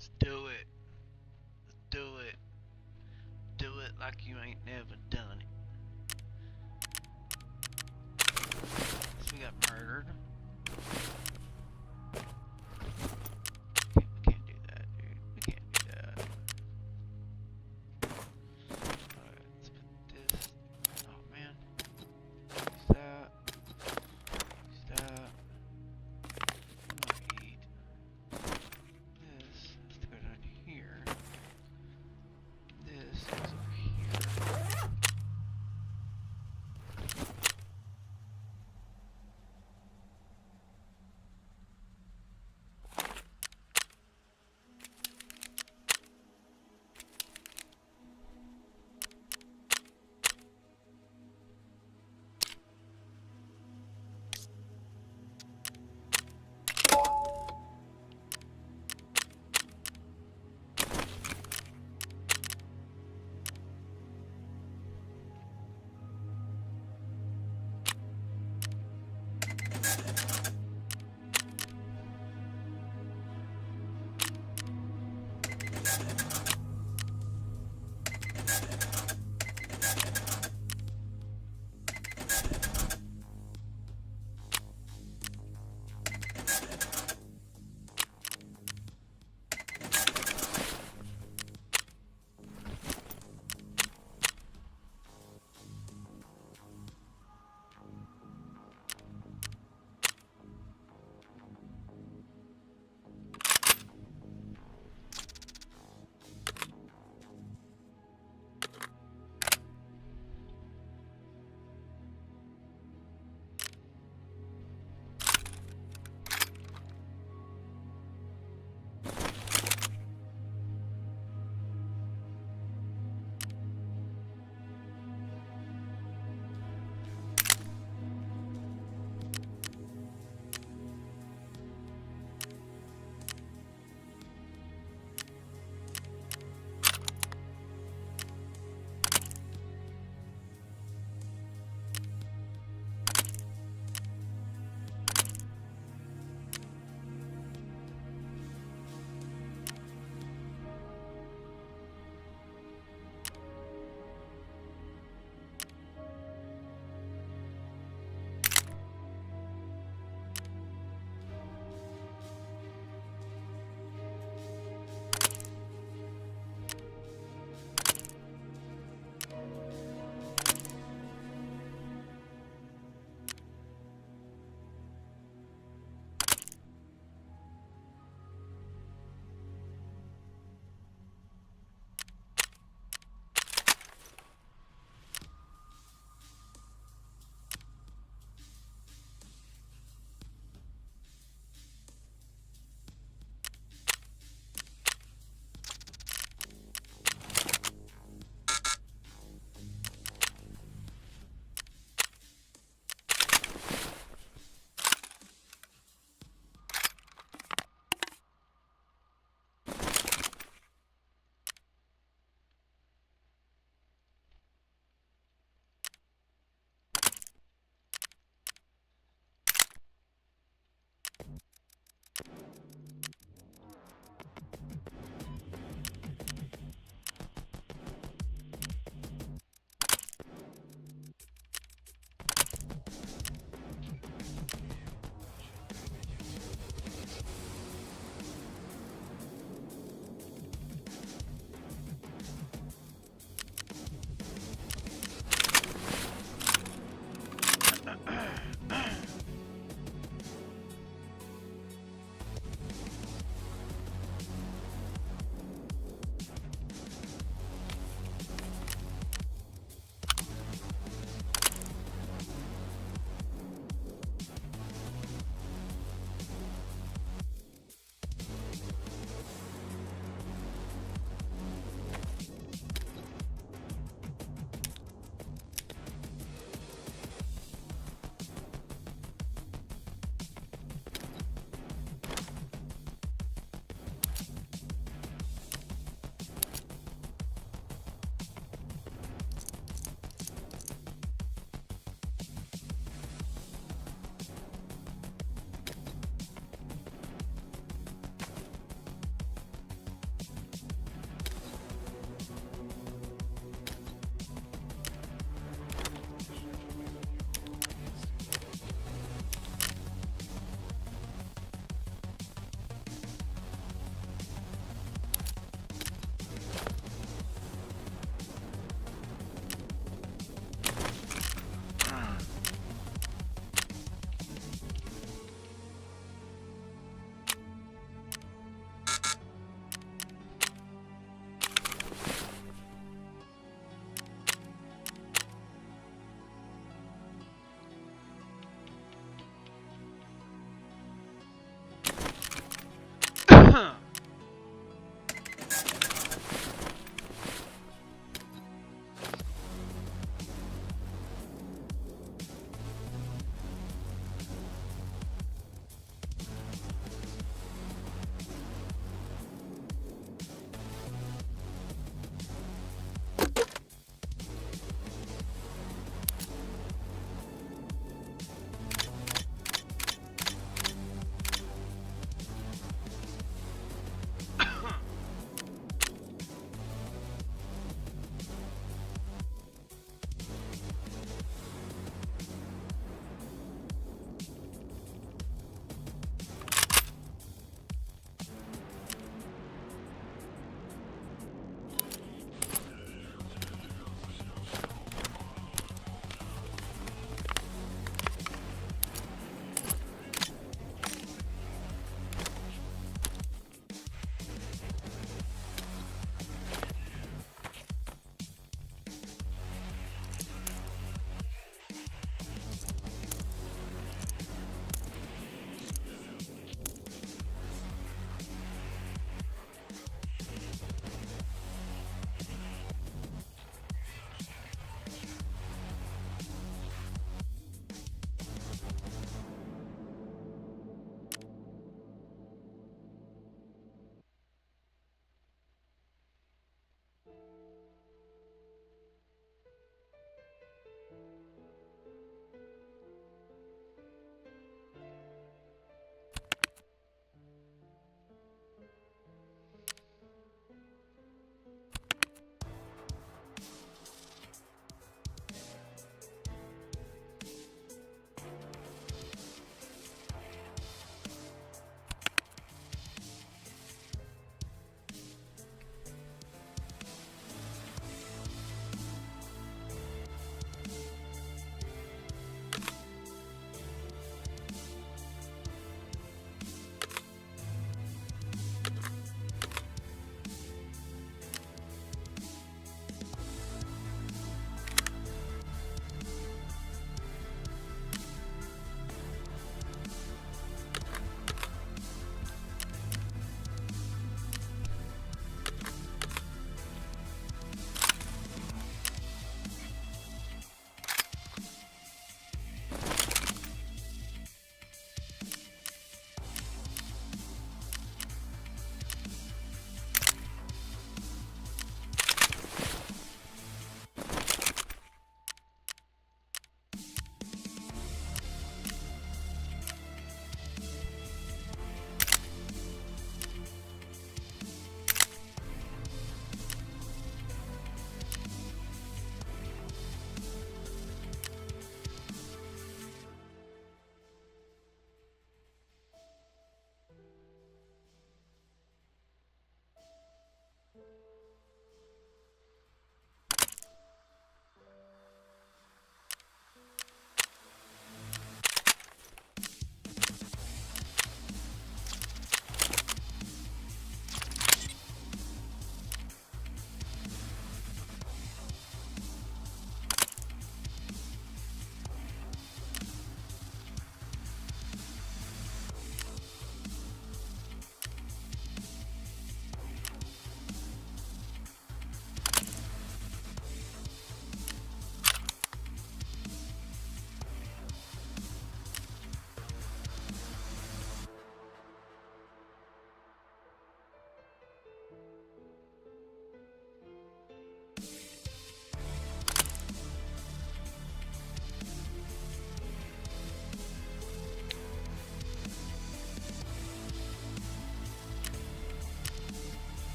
Let's do it. Let's do it. Do it like you ain't never done it. So we got murdered. We can't do that, dude. We can't do that. Alright, let's put this. Oh man. Use that. Use that. I'm gonna eat this. Has to go down here. This goes over here.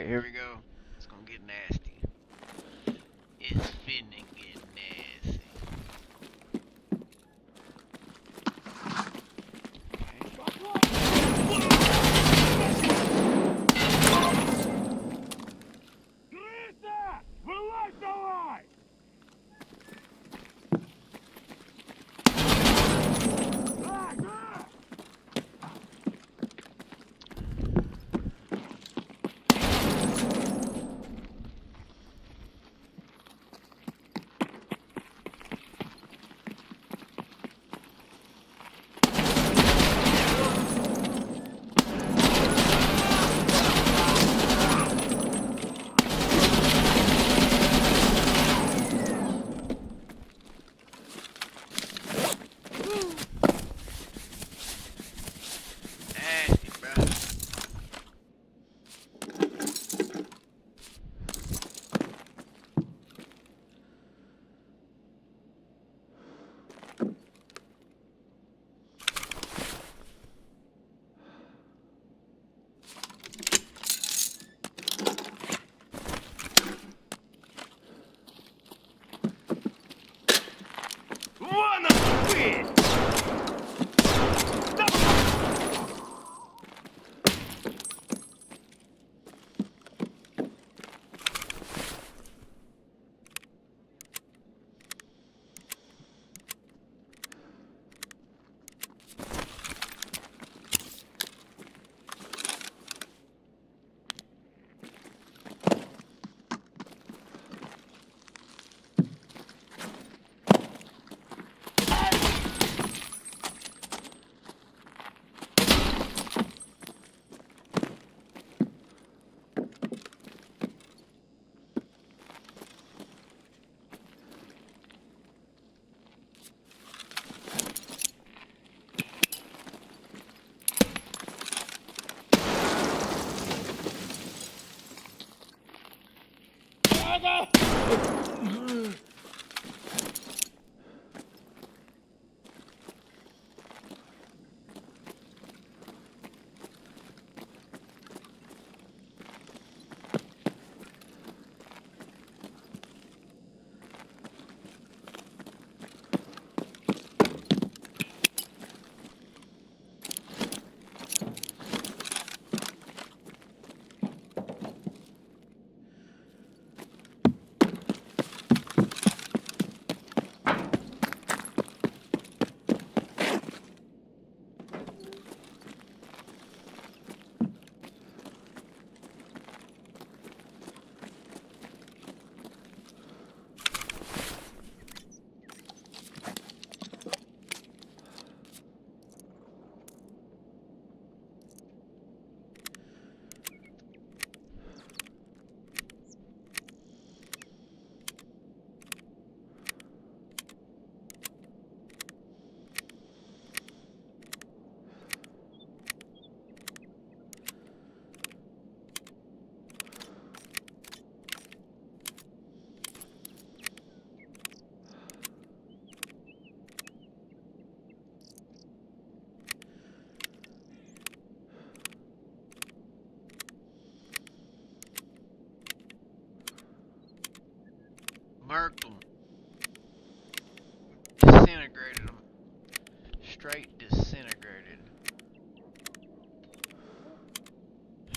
Alright, here we go. It's gonna get nasty. It's finna get nasty. Nasty, bro. Murked them. Disintegrated them. Straight disintegrated.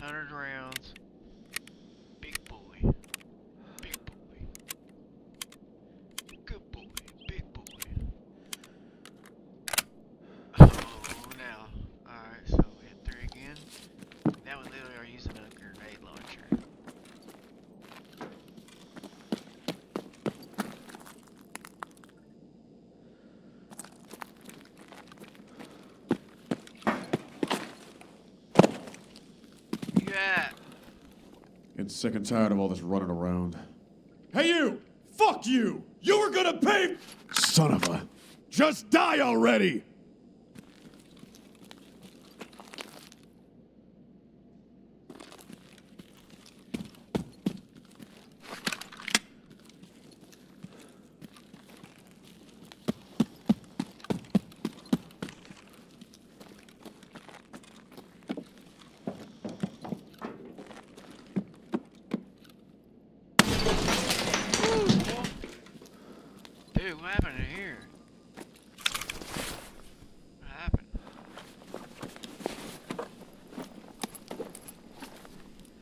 100 rounds. Big boy. Big boy. Good boy. Big boy. Oh, now. Alright, so hit 3 again. Now we literally are using a grenade launcher. Yeah. Getting sick and tired of all this running around. Hey you! Fuck you! You were gonna pay... Son of a... Just die already! Dude, what happened in here? What happened?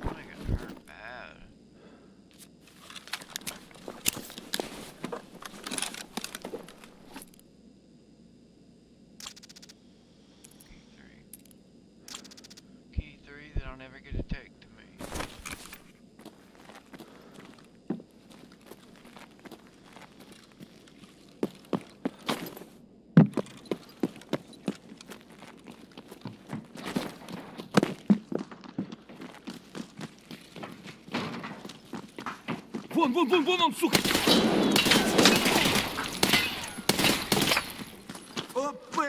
I got hurt bad. Key 3 that I'll never get to take to me. Вон, вон, вон, вон он, сука! Опа!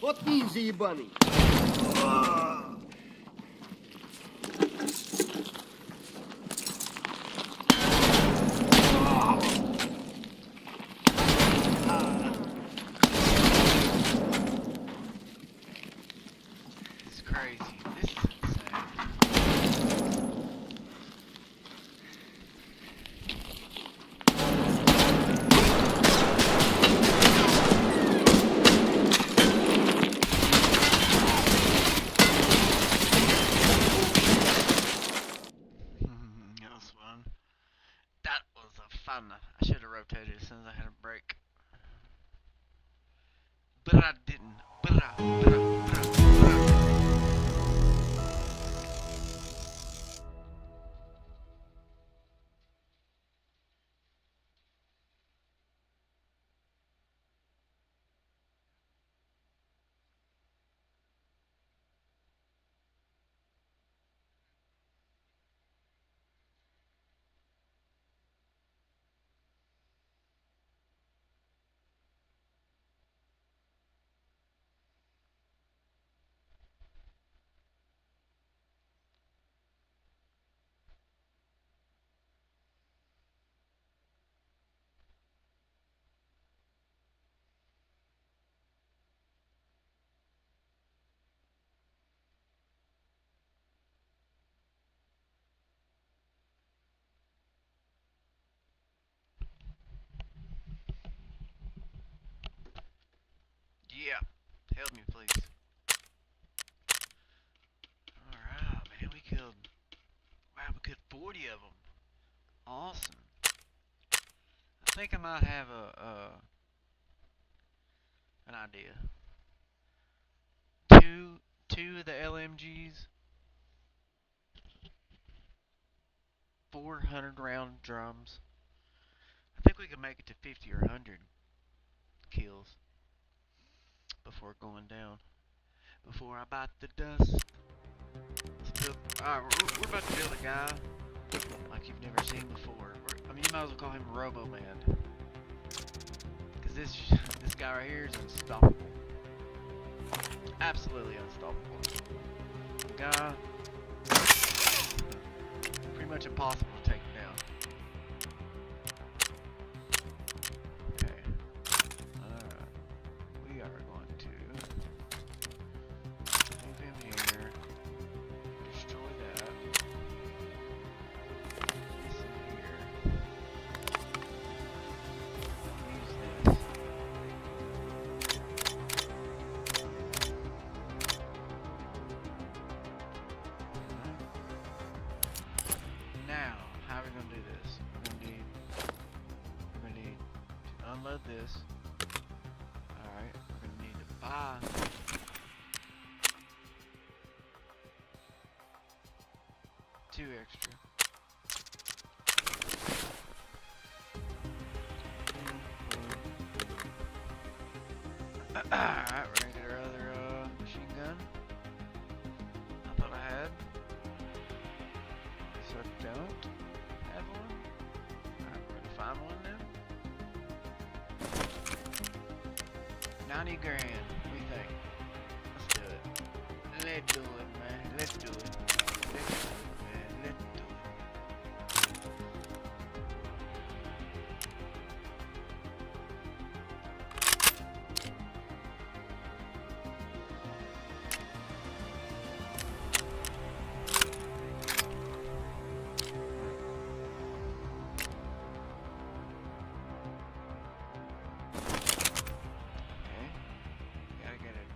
Вот ниндзя ебаный. It's crazy. This is insane. That was fun. That was a fun. I should have rotated as soon as I had a break. But I didn't. Yeah. Help me, please. Alright, man. We killed. Wow, we killed 40 of them. Awesome. I think I might have an idea. Two of the LMGs, 400 round drums. I think we can make it to 50 or 100 kills before going down. Before I bite the dust. Alright, we're about to build a guy like you've never seen before. I mean, you might as well call him Robo Man. Because this guy right here is unstoppable. Absolutely unstoppable. Guy, pretty much impossible to take him down. Okay. Alright. We are going to move him here. Destroy that. This in here. Use this. Now, how are we gonna do this? We're gonna need to unload this. Alright, we're gonna need to buy 2 extra. Alright, we're gonna get our other machine gun. I thought I had. So I don't have one. Alright, we're gonna find one now. 90 grand, what do you think? Let's do it. Let's do it, man. Let's do it. Let's do it, man. Let's do it.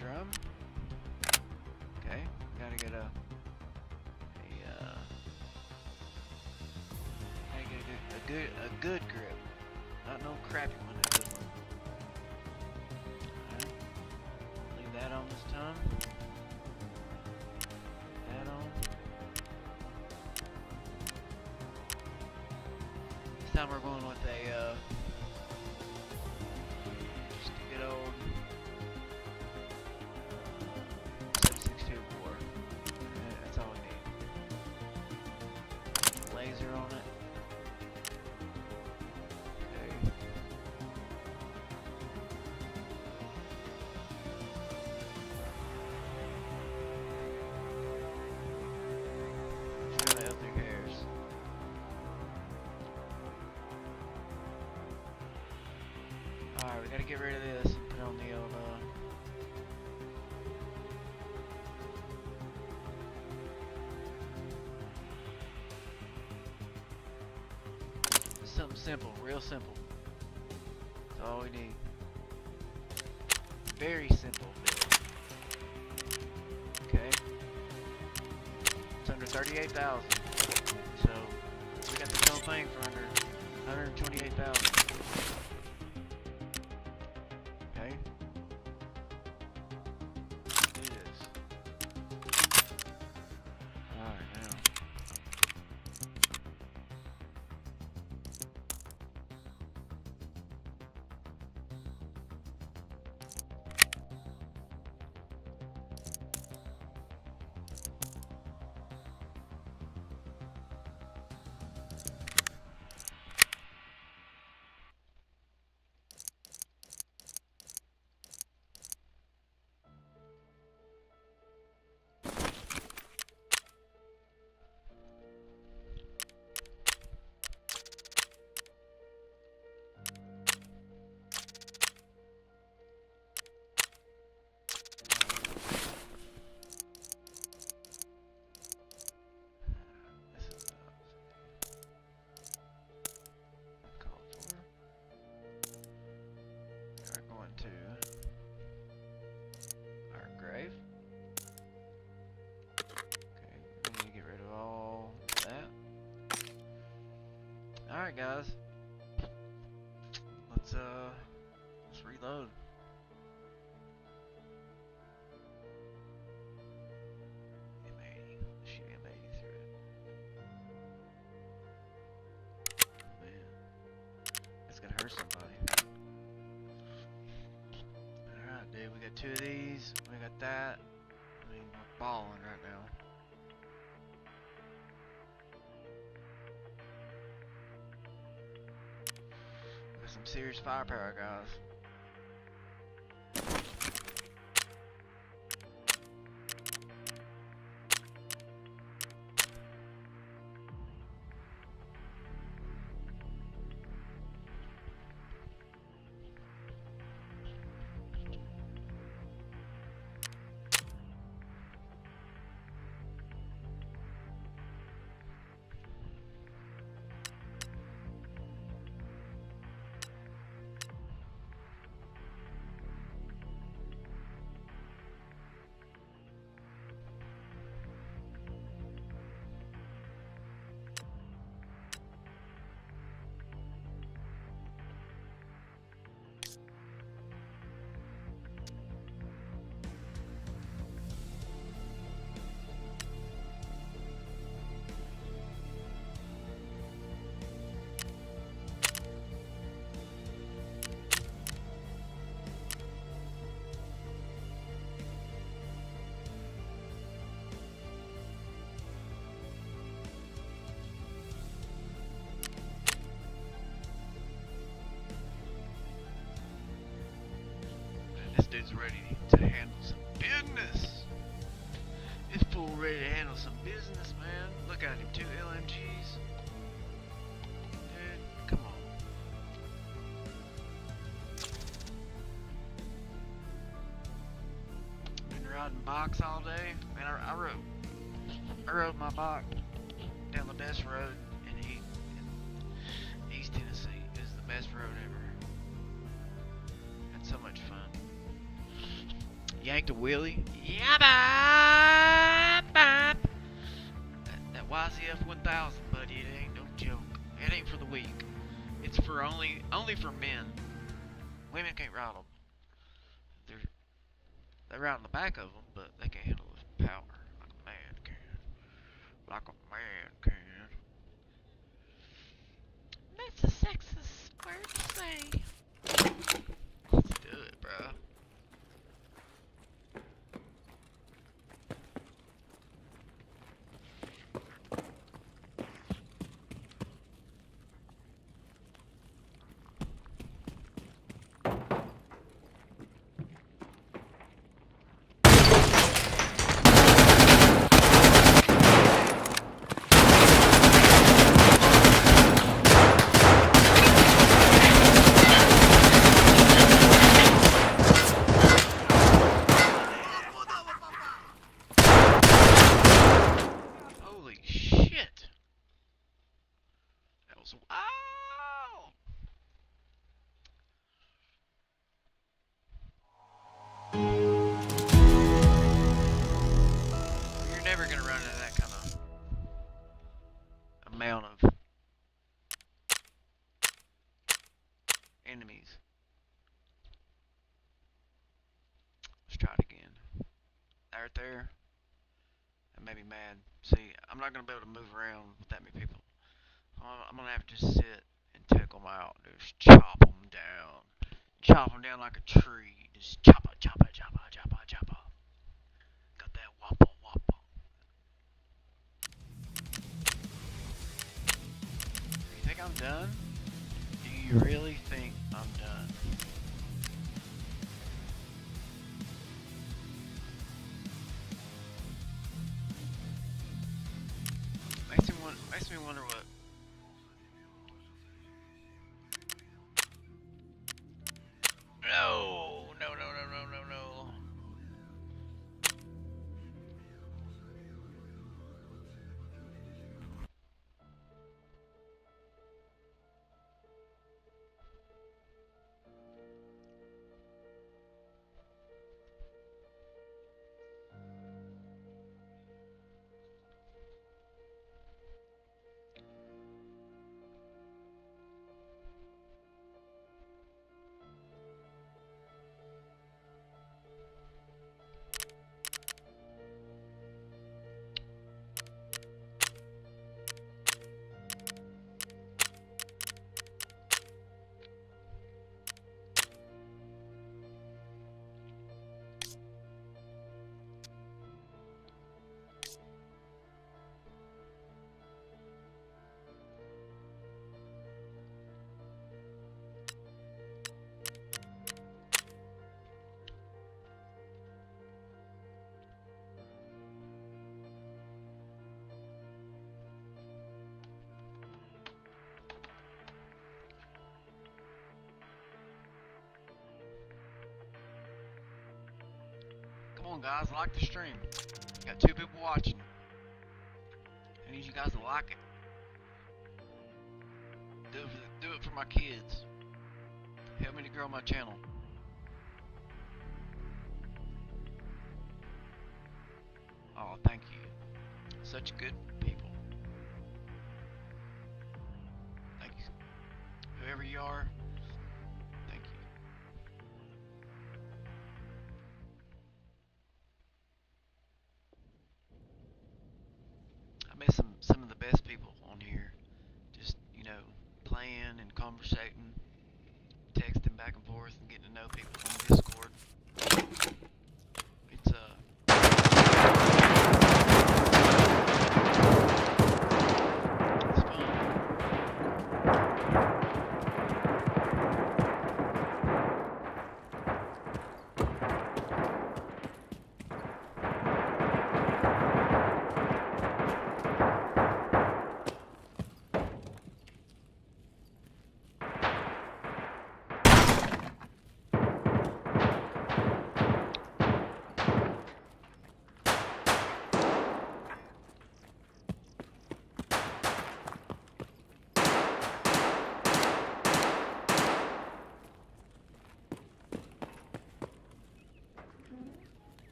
Drum. Okay, gotta get a good grip, not no crappy one. A good one. Alright. Leave that on this time. That on. This time we're going with a just a good old 7.62 bore. That's all we need. Laser on it. Okay. Just gotta up their hairs. Alright, we gotta get rid of this and put on the old something simple, real simple. That's all we need. Very simple build. Okay. It's under 38,000. So we got this whole thing for under 128,000. Okay. Let's do this. Alright, now. Alright guys, let's reload. M80, shoot M80 through it. Man, it's gonna hurt somebody. Alright dude, we got 2 of these, we got that. I mean, we're balling right now. Some serious firepower, guys. This dude's ready to handle some business. This fool ready to handle some business, man. Look at him, 2 LMGs. Dude, come on. Been riding bikes all day. Man, I rode my bike down the best road in East Tennessee. It is the best road ever. Had so much fun. Yanked a wheelie. Yeah, bop. That YZF 1000, buddy, it ain't no joke. It ain't for the weak. It's for only for men. Women can't ride them. They ride on the back of them, but they can't handle the power like a man can. Like a man can. That's a sexist word to say. Let's do it, bro. Holy shit. That was wow. You're never gonna run into that kind of amount of enemies. Let's try it again. Right there. That made me mad. See, I'm not gonna be able to move around with that many people. I'm gonna have to just sit and take them out. Just chop them down. Chop them down like a tree. Just chop it. Got that wappa wappa. You think I'm done? Do you really think I'm done? Makes me wonder what. No. Come on, guys, like the stream. Got 2 people watching. I need you guys to like it. Do it for my kids. Help me to grow my channel. Oh, thank you. Such good people. Thank you. Whoever you are, thank you. I met some of the best people on here. Just, playing and conversating, texting back and forth and getting to know people on Discord. It's fun.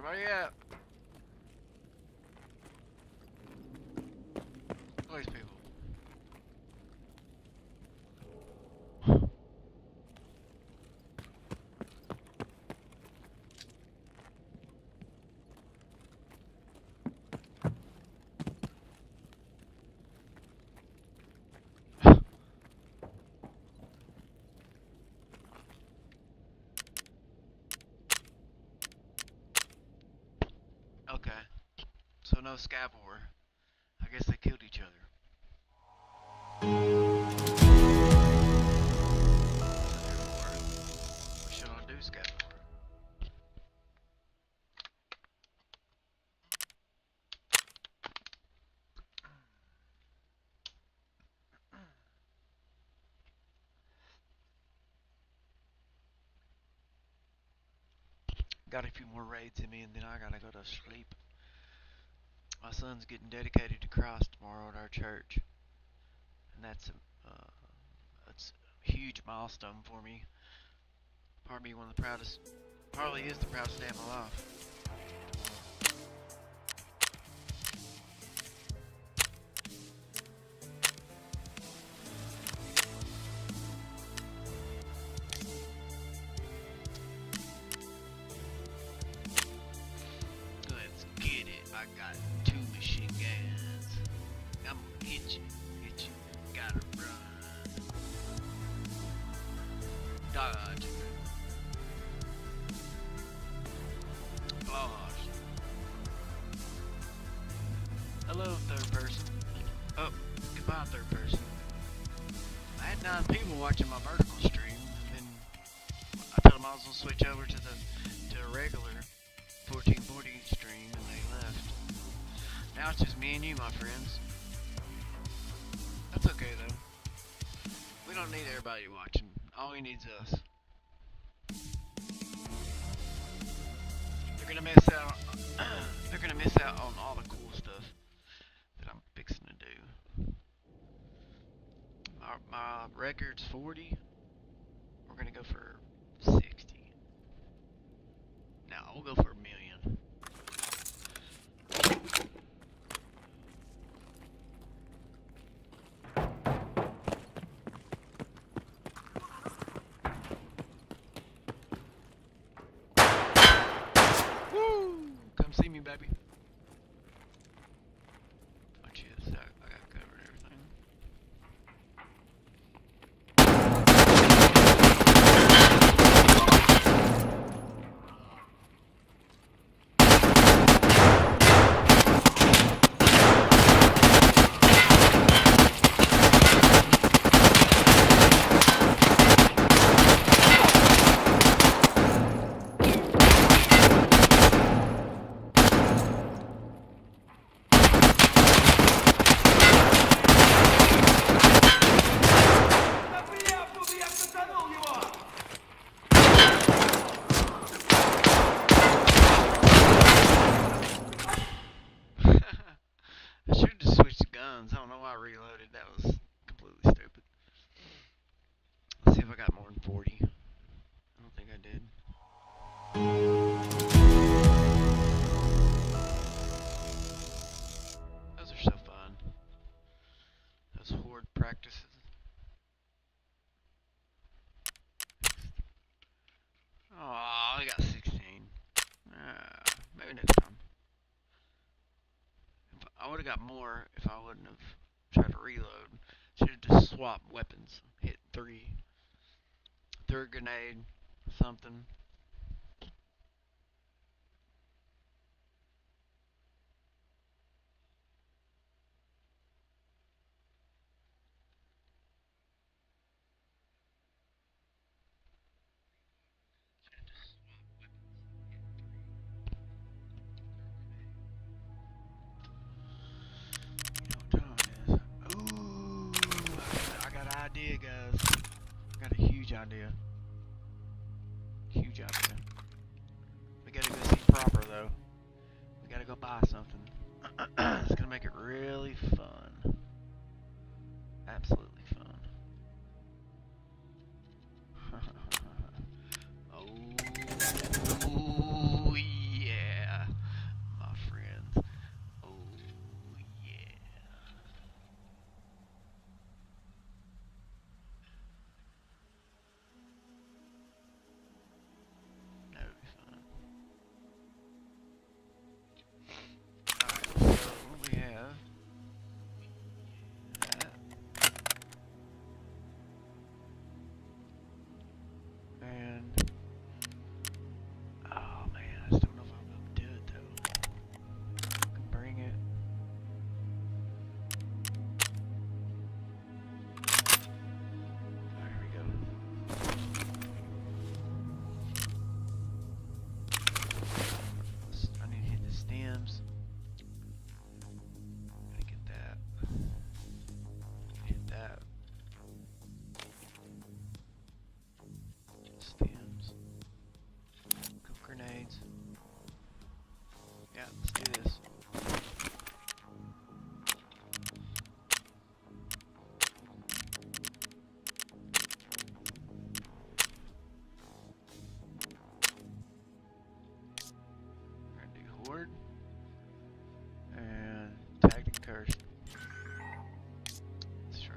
Where you at? All these people. Okay. So no scav war. I guess they killed each other. So therefore, we should not do scav war. Got a few more raids in me, and then I gotta go to sleep. My son's getting dedicated to Christ tomorrow at our church, and that's a huge milestone for me. Probably one of the proudest, probably is the proudest day of my life. Let's get it. I got 2 machine guns. I'm gonna hit you. Gotta run. Dodge. Dodge. Hello, third person. Oh, goodbye, third person. I had 9 people watching my vertical stream, and then I told them I was gonna switch over to a regular 1440 stream, and they left. Now it's just me and you, my friends. That's okay though. We don't need everybody watching. All we need is us. They're gonna miss out. They're gonna miss out on all the cool stuff that I'm fixing to do. My record's 40. We're gonna go for 60. Now we'll go for 1,000,000. Woo! Come see me, baby. Oh, cheers. I got covered everything. I should have just switched guns. I don't know why I reloaded. That was completely stupid. Let's see if I got more than 40. I don't think I did. Those are so fun. Those horde practices. Oh, I got 16. Maybe next time. I would have got more if I wouldn't have tried to reload. Should have just swapped weapons. Hit 3. Threw a grenade. Something. You know what time it is. Ooh, I got an idea, guys. I got a huge idea. Huge idea. We gotta go see Proper, though. We gotta go buy something. It's gonna make it really fun. Absolutely fun. Oh, yeah. scored and tagged and cursed. Let's try.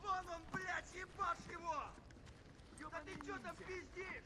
Вон он, блядь, ебашь его! Да ты чё там пиздишь?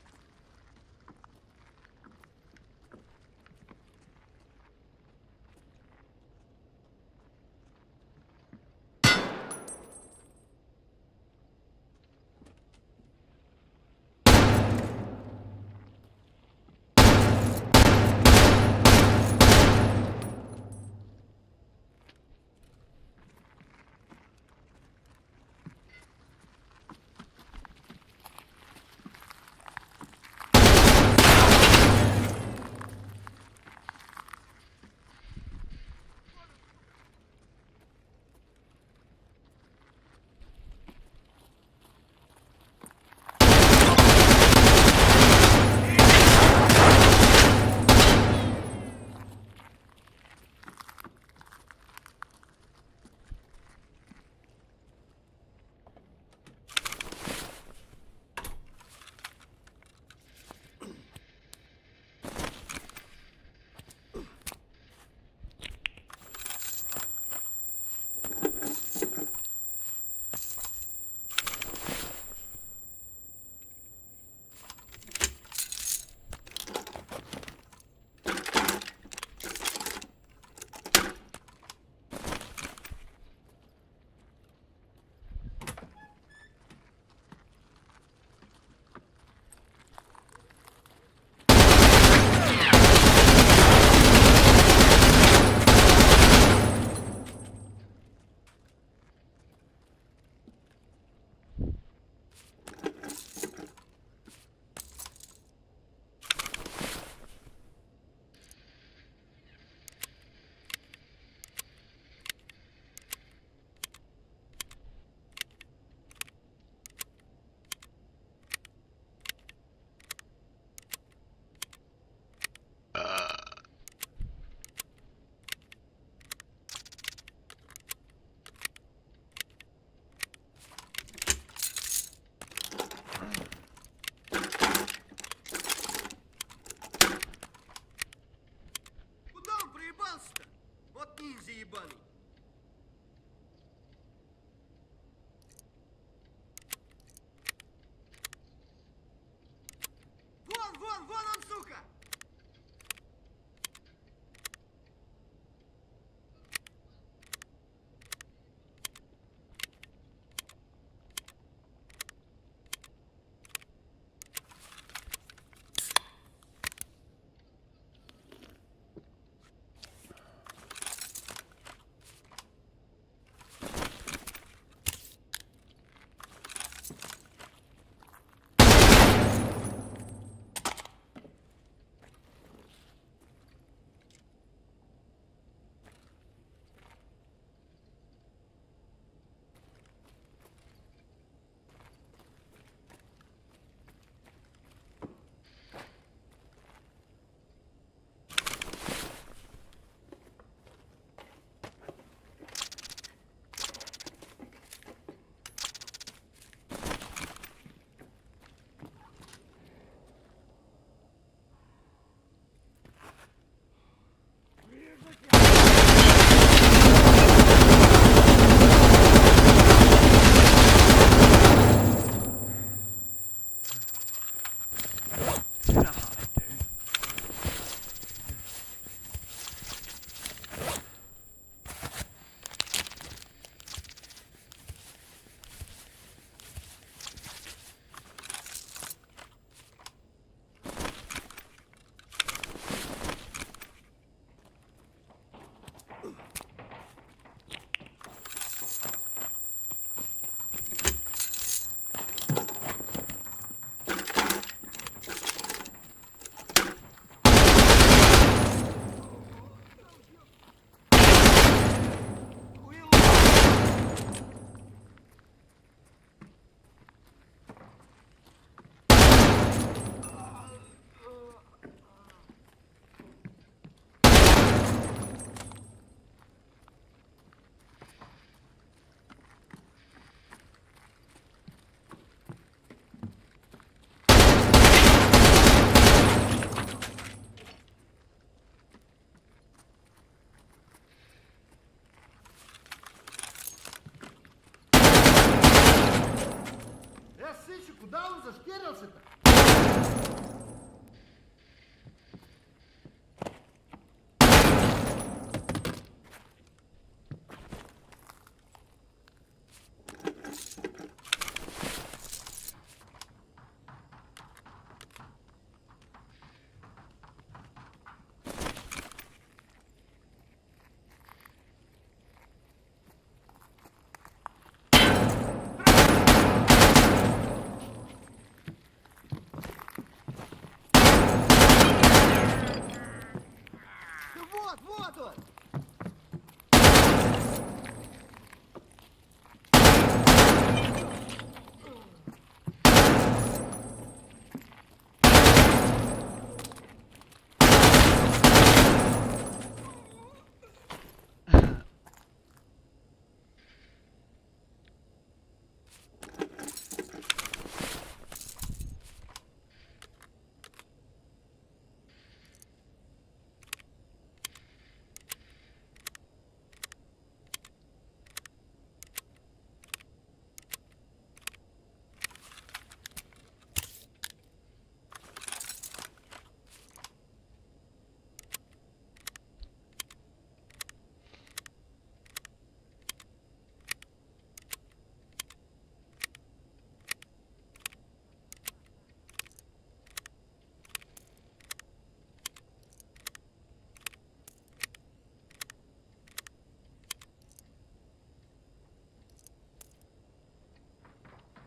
Куда он проебался-то? Вот ниндзя ебаный. Вон он, сука! Вот он!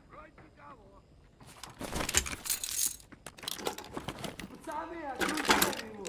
Вроде никого. Пацаны, отпустите его!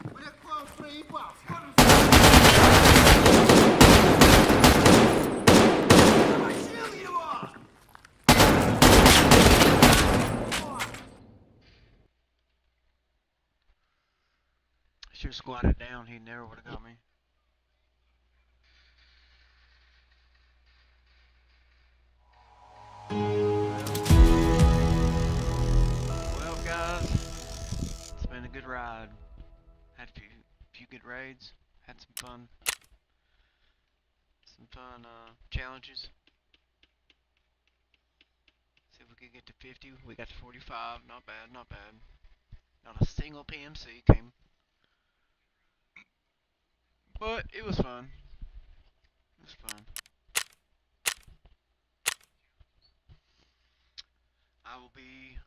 Блэкпаус проебал! Скоро замочил его! Should have squatted down. He never would have got me. Well, guys, it's been a good ride. Had a few good raids. Had some fun challenges. See if we could get to 50. We got to 45. Not bad, not bad. Not a single PMC came, but it was fun. It was fun. I will be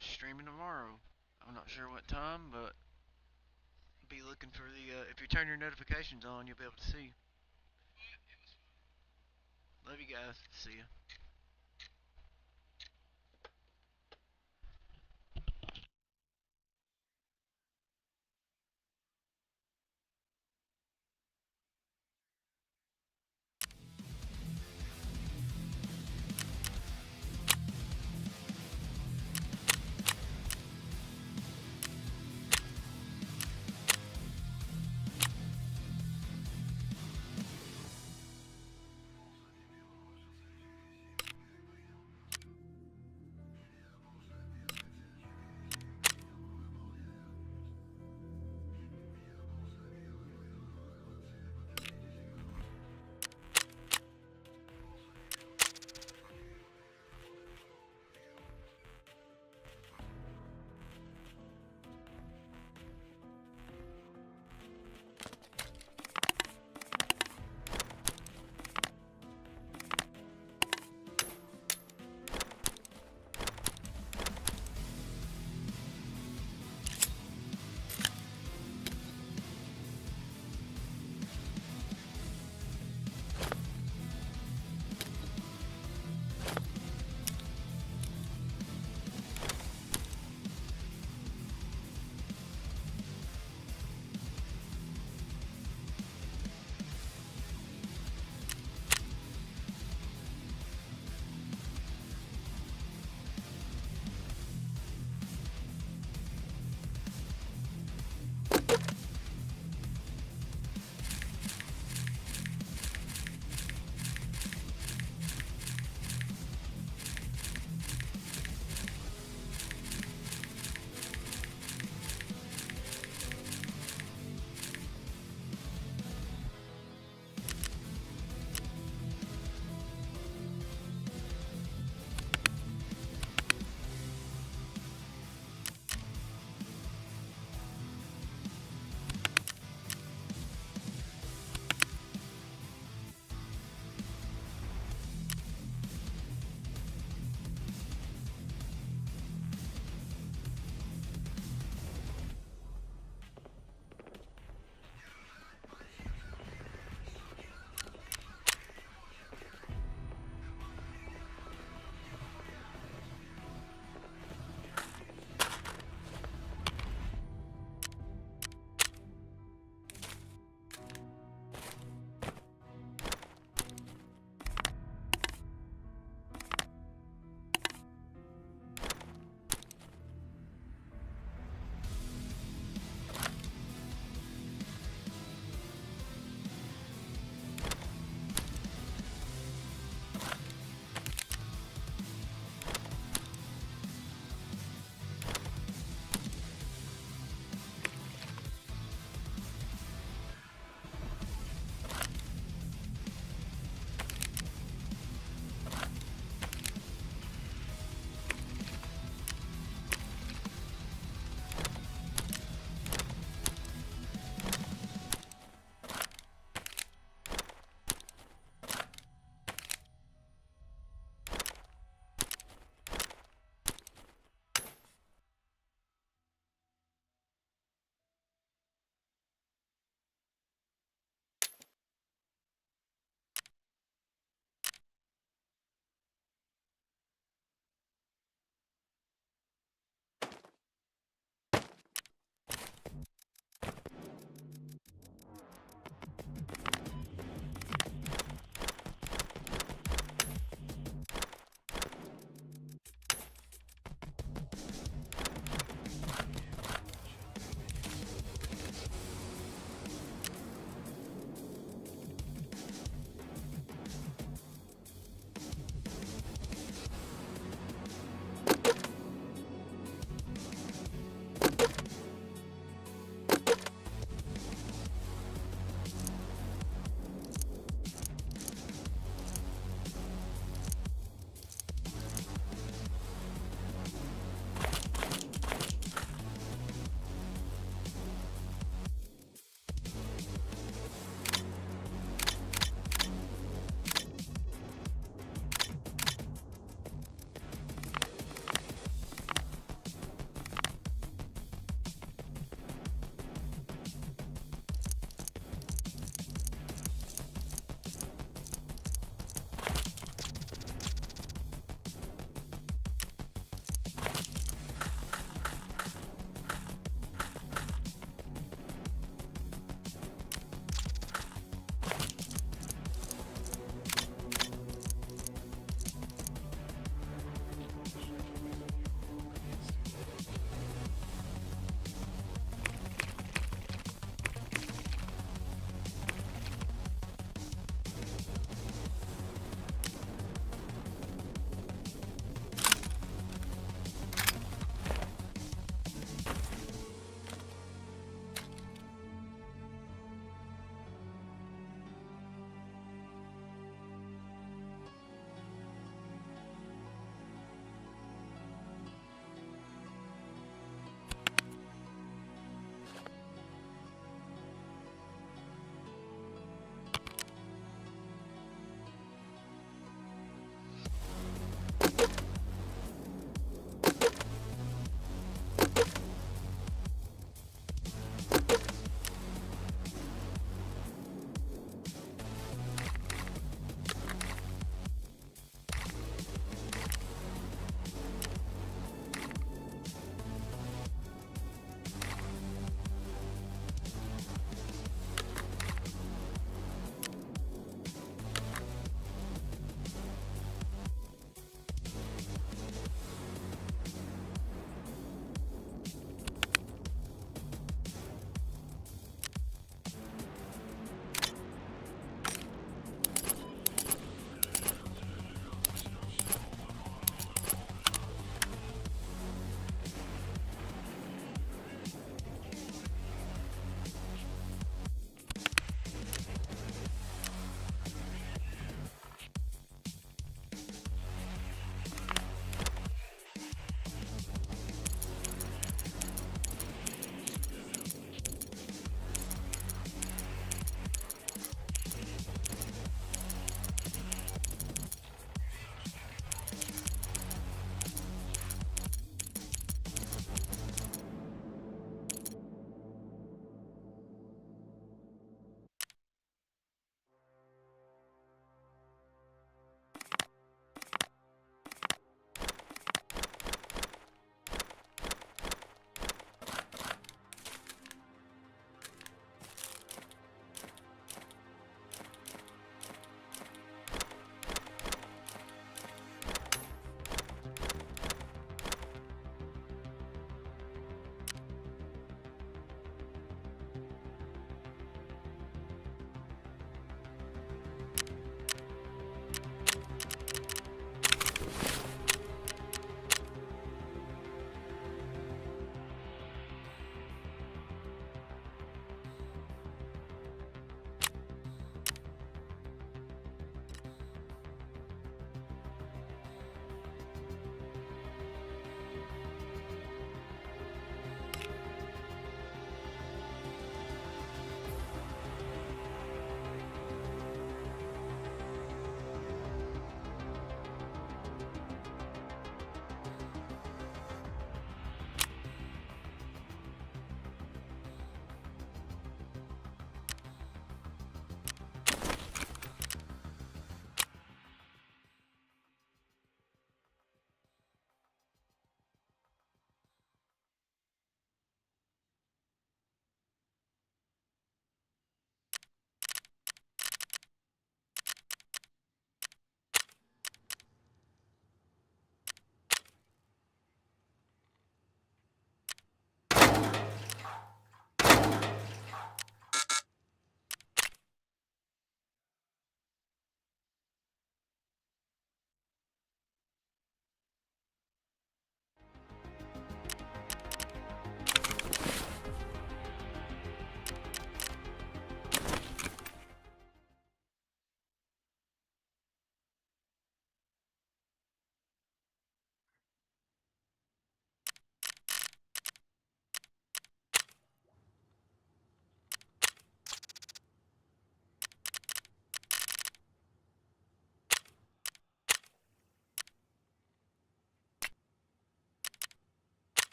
streaming tomorrow. I'm not sure what time, but be looking for the. If you turn your notifications on, you'll be able to see. Love you guys. See ya.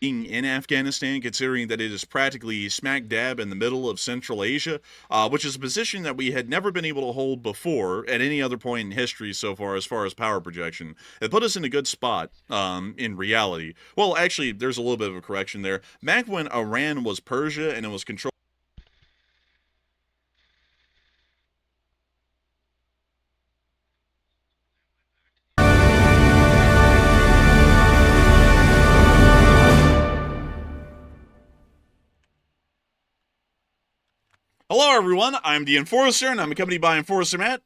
being in Afghanistan, considering that it is practically smack dab in the middle of Central Asia, which is a position that we had never been able to hold before at any other point in history so far as power projection. It put us in a good spot in reality. Well, actually, there's a little bit of a correction there. Back when Iran was Persia and it was controlled. Hello, everyone. I'm the Enforcer, and I'm accompanied by Enforcer Matt.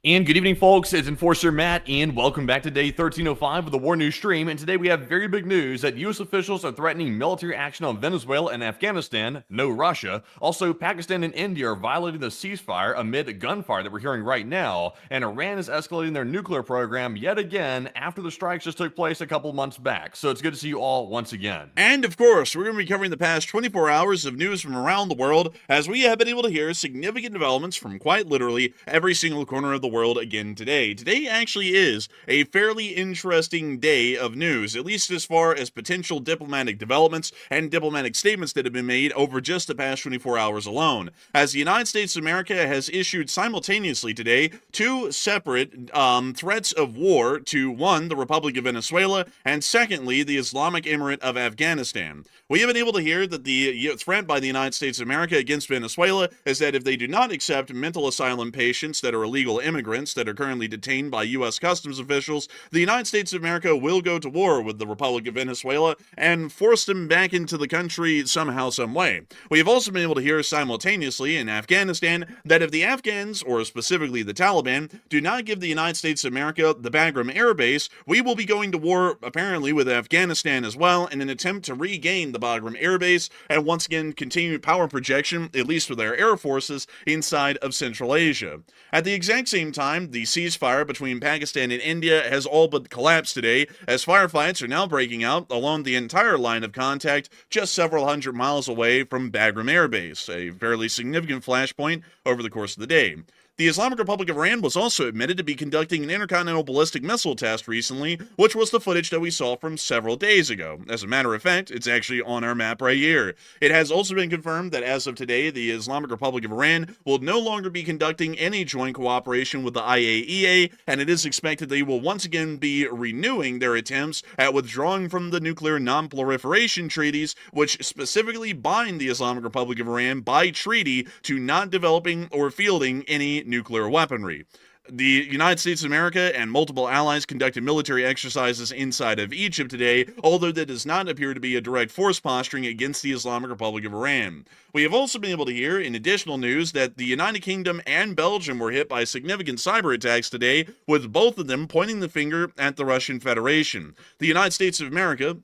And good evening, folks. It's Enforcer Matt, and welcome back to day 1305 of the War News stream. And today we have very big news that U.S. officials are threatening military action on Venezuela and Afghanistan, no Russia. Also, Pakistan and India are violating the ceasefire amid gunfire that we're hearing right now. And Iran is escalating their nuclear program yet again after the strikes just took place a couple months back. So it's good to see you all once again. And of course, we're going to be covering the past 24 hours of news from around the world, as we have been able to hear significant developments from quite literally every single corner of the world again today. Today actually is a fairly interesting day of news, at least as far as potential diplomatic developments and diplomatic statements that have been made over just the past 24 hours alone, as the United States of America has issued simultaneously today two separate threats of war to, one, the Republic of Venezuela, and secondly, the Islamic Emirate of Afghanistan. We have been able to hear that the threat by the United States of America against Venezuela is that if they do not accept mental asylum patients that are illegal immigrants that are currently detained by U.S. customs officials, the United States of America will go to war with the Republic of Venezuela and force them back into the country somehow, some way. We have also been able to hear simultaneously in Afghanistan that if the Afghans, or specifically the Taliban, do not give the United States of America the Bagram Air Base, we will be going to war apparently with Afghanistan as well in an attempt to regain the Bagram Air Base and once again continue power projection, at least with our air forces, inside of Central Asia. At the exact same time, the ceasefire between Pakistan and India has all but collapsed today, as firefights are now breaking out along the entire line of contact just several hundred miles away from Bagram Air Base, a fairly significant flashpoint over the course of the day. The Islamic Republic of Iran was also admitted to be conducting an intercontinental ballistic missile test recently, which was the footage that we saw from several days ago. As a matter of fact, it's actually on our map right here. It has also been confirmed that as of today, the Islamic Republic of Iran will no longer be conducting any joint cooperation with the IAEA, and it is expected they will once again be renewing their attempts at withdrawing from the nuclear non-proliferation treaties, which specifically bind the Islamic Republic of Iran by treaty to not developing or fielding any nuclear weaponry. The United States of America and multiple allies conducted military exercises inside of Egypt today, although that does not appear to be a direct force posturing against the Islamic Republic of Iran. We have also been able to hear, in additional news, that the United Kingdom and Belgium were hit by significant cyber attacks today, with both of them pointing the finger at the Russian Federation. The United States of America,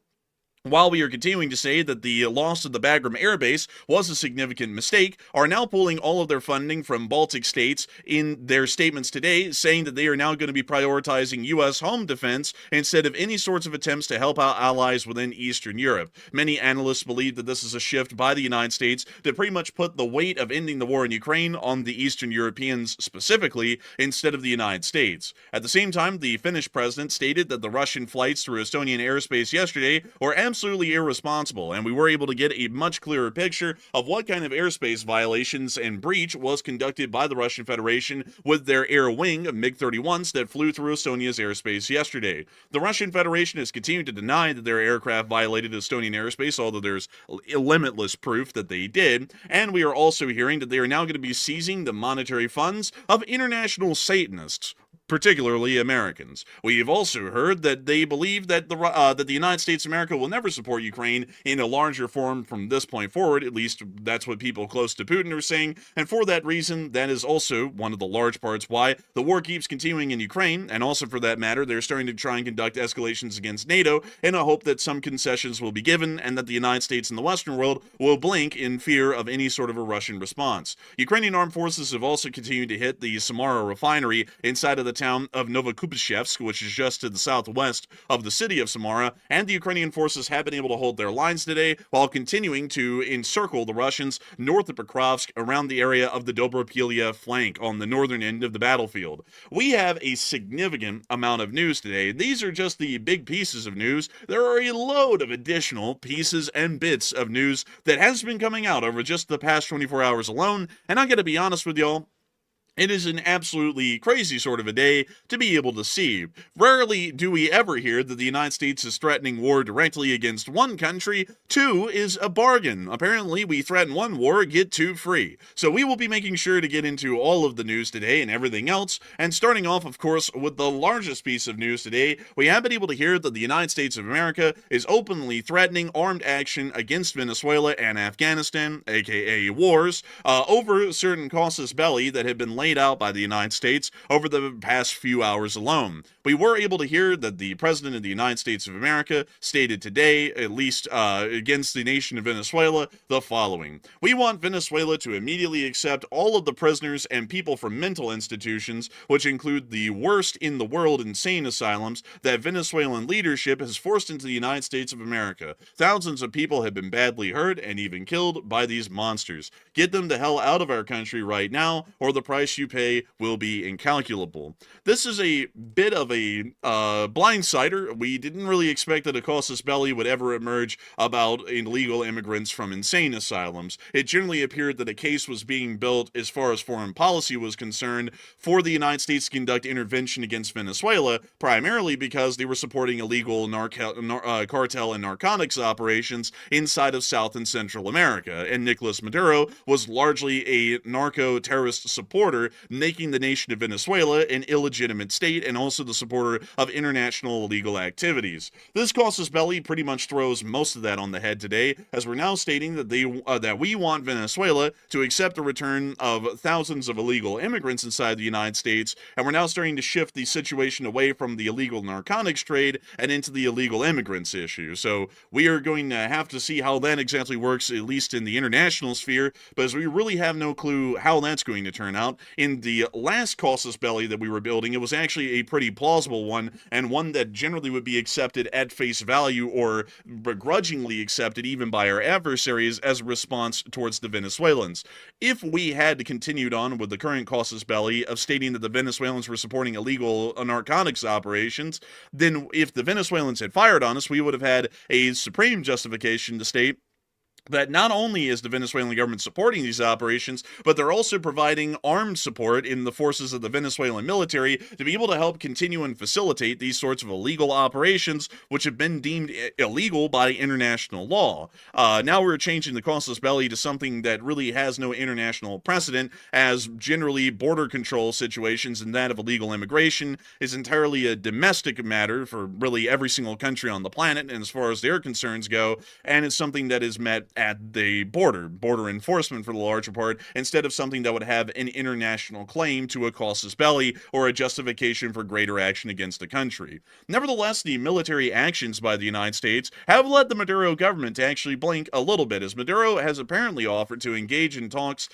while we are continuing to say that the loss of the Bagram Air Base was a significant mistake, are now pulling all of their funding from Baltic states in their statements today, saying that they are now going to be prioritizing U.S. home defense instead of any sorts of attempts to help out allies within Eastern Europe. Many analysts believe that this is a shift by the United States to pretty much put the weight of ending the war in Ukraine on the Eastern Europeans specifically, instead of the United States. At the same time, the Finnish president stated that the Russian flights through Estonian airspace yesterday were absolutely irresponsible, and we were able to get a much clearer picture of what kind of airspace violations and breach was conducted by the Russian Federation with their air wing of MiG-31s that flew through Estonia's airspace yesterday. The Russian Federation has continued to deny that their aircraft violated Estonian airspace, although there's limitless proof that they did, and we are also hearing that they are now going to be seizing the monetary funds of international Satanists, particularly Americans. We have also heard that they believe that the United States of America will never support Ukraine in a larger form from this point forward. At least that's what people close to Putin are saying, and for that reason, that is also one of the large parts why the war keeps continuing in Ukraine, and also for that matter, they're starting to try and conduct escalations against NATO in a hope that some concessions will be given and that the United States and the Western world will blink in fear of any sort of a Russian response. Ukrainian armed forces have also continued to hit the Samara refinery inside of the town of Novokupeshevsk, which is just to the southwest of the city of Samara, and the Ukrainian forces have been able to hold their lines today while continuing to encircle the Russians north of Pokrovsk around the area of the Dobropilya flank on the northern end of the battlefield. We have a significant amount of news today. These are just the big pieces of news. There are a load of additional pieces and bits of news that has been coming out over just the past 24 hours alone, and I'm going to be honest with y'all, it is an absolutely crazy sort of a day to be able to see. Rarely do we ever hear that the United States is threatening war directly against one country. Two is a bargain. Apparently, we threaten one war, get two free. So we will be making sure to get into all of the news today and everything else. And starting off, of course, with the largest piece of news today, we have been able to hear that the United States of America is openly threatening armed action against Venezuela and Afghanistan, aka wars, over certain casus belli that have been laid out by the United States over the past few hours alone. We were able to hear that the President of the United States of America stated today, at least against the nation of Venezuela, the following. We want Venezuela to immediately accept all of the prisoners and people from mental institutions, which include the worst in the world insane asylums that Venezuelan leadership has forced into the United States of America. Thousands of people have been badly hurt and even killed by these monsters. Get them the hell out of our country right now, or the price you pay will be incalculable. This is a bit of a blindsider. We didn't really expect that a casus belli would ever emerge about illegal immigrants from insane asylums. It generally appeared that a case was being built as far as foreign policy was concerned for the United States to conduct intervention against Venezuela, primarily because they were supporting illegal cartel and narcotics operations inside of South and Central America, and Nicolas Maduro was largely a narco-terrorist supporter, making the nation of Venezuela an illegitimate state and also the supporter of international illegal activities. This casus belli pretty much throws most of that on the head today, as we're now stating that that we want Venezuela to accept the return of thousands of illegal immigrants inside the United States, and we're now starting to shift the situation away from the illegal narcotics trade and into the illegal immigrants issue. So we are going to have to see how that exactly works, at least in the international sphere, but as we really have no clue how that's going to turn out. In the last casus belli that we were building, it was actually a pretty plausible one, and one that generally would be accepted at face value or begrudgingly accepted even by our adversaries as a response towards the Venezuelans. If we had continued on with the current casus belli of stating that the Venezuelans were supporting illegal narcotics operations, then if the Venezuelans had fired on us, we would have had a supreme justification to state that not only is the Venezuelan government supporting these operations, but they're also providing armed support in the forces of the Venezuelan military to be able to help continue and facilitate these sorts of illegal operations, which have been deemed illegal by international law. Now we're changing the casus belli to something that really has no international precedent, as generally border control situations and that of illegal immigration is entirely a domestic matter for really every single country on the planet, and as far as their concerns go, and it's something that is met at the border enforcement for the larger part, instead of something that would have an international claim to a casus belli or a justification for greater action against a country. Nevertheless, the military actions by the United States have led the Maduro government to actually blink a little bit, as Maduro has apparently offered to engage in talks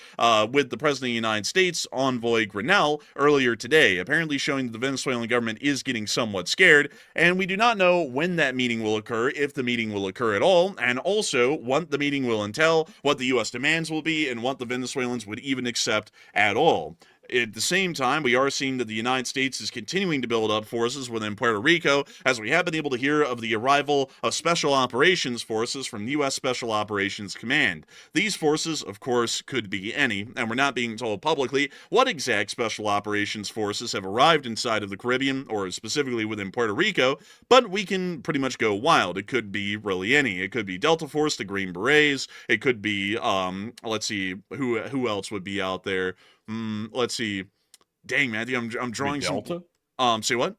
with the President of the United States envoy Grenell earlier today, apparently showing that the Venezuelan government is getting somewhat scared, and we do not know when that meeting will occur, if the meeting will occur at all, and also what the meeting will entail, what the U.S. demands will be, and what the Venezuelans would even accept at all. At the same time, we are seeing that the United States is continuing to build up forces within Puerto Rico, as we have been able to hear of the arrival of Special Operations Forces from the U.S. Special Operations Command. These forces, of course, could be any, and we're not being told publicly what exact Special Operations Forces have arrived inside of the Caribbean, or specifically within Puerto Rico, but we can pretty much go wild. It could be really any. It could be Delta Force, the Green Berets. It could be, let's see, who else would be out there? Let's see. Dang, Matthew, I'm drawing some. Delta? Say what?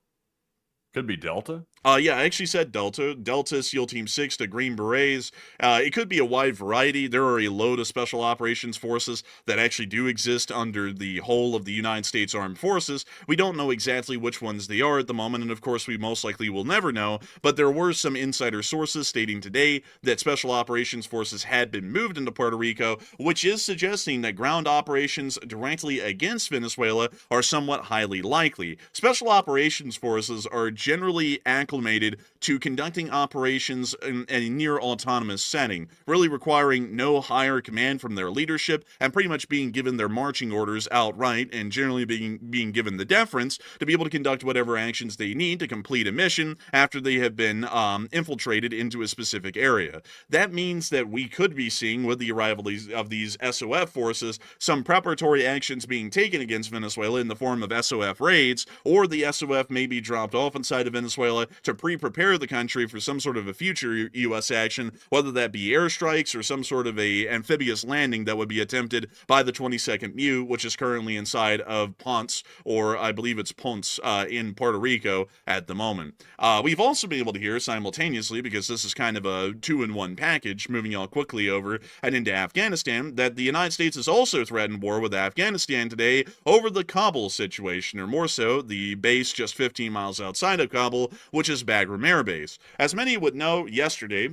Could be Delta? Yeah, I actually said Delta. Delta, SEAL Team 6 to Green Berets. It could be a wide variety. There are a load of special operations forces that actually do exist under the whole of the United States Armed Forces. We don't know exactly which ones they are at the moment, and of course, we most likely will never know. But there were some insider sources stating today that special operations forces had been moved into Puerto Rico, which is suggesting that ground operations directly against Venezuela are somewhat highly likely. Special operations forces are generally acclimated to conducting operations in a near autonomous setting, really requiring no higher command from their leadership and pretty much being given their marching orders outright and generally being given the deference to be able to conduct whatever actions they need to complete a mission after they have been infiltrated into a specific area. That means that we could be seeing, with the arrival of these SOF forces, some preparatory actions being taken against Venezuela in the form of SOF raids, or the SOF may be dropped off inside of Venezuela to prepare the country for some sort of a future U.S. action, whether that be airstrikes or some sort of a amphibious landing that would be attempted by the 22nd MEU, which is currently inside of Ponce, or I believe it's Ponce, in Puerto Rico at the moment. We've also been able to hear simultaneously, because this is kind of a two-in-one package, moving y'all quickly over and into Afghanistan, that the United States has also threatened war with Afghanistan today over the Kabul situation, or more so, the base just 15 miles outside of Kabul, which is Bagram Air Base. As many would know, yesterday,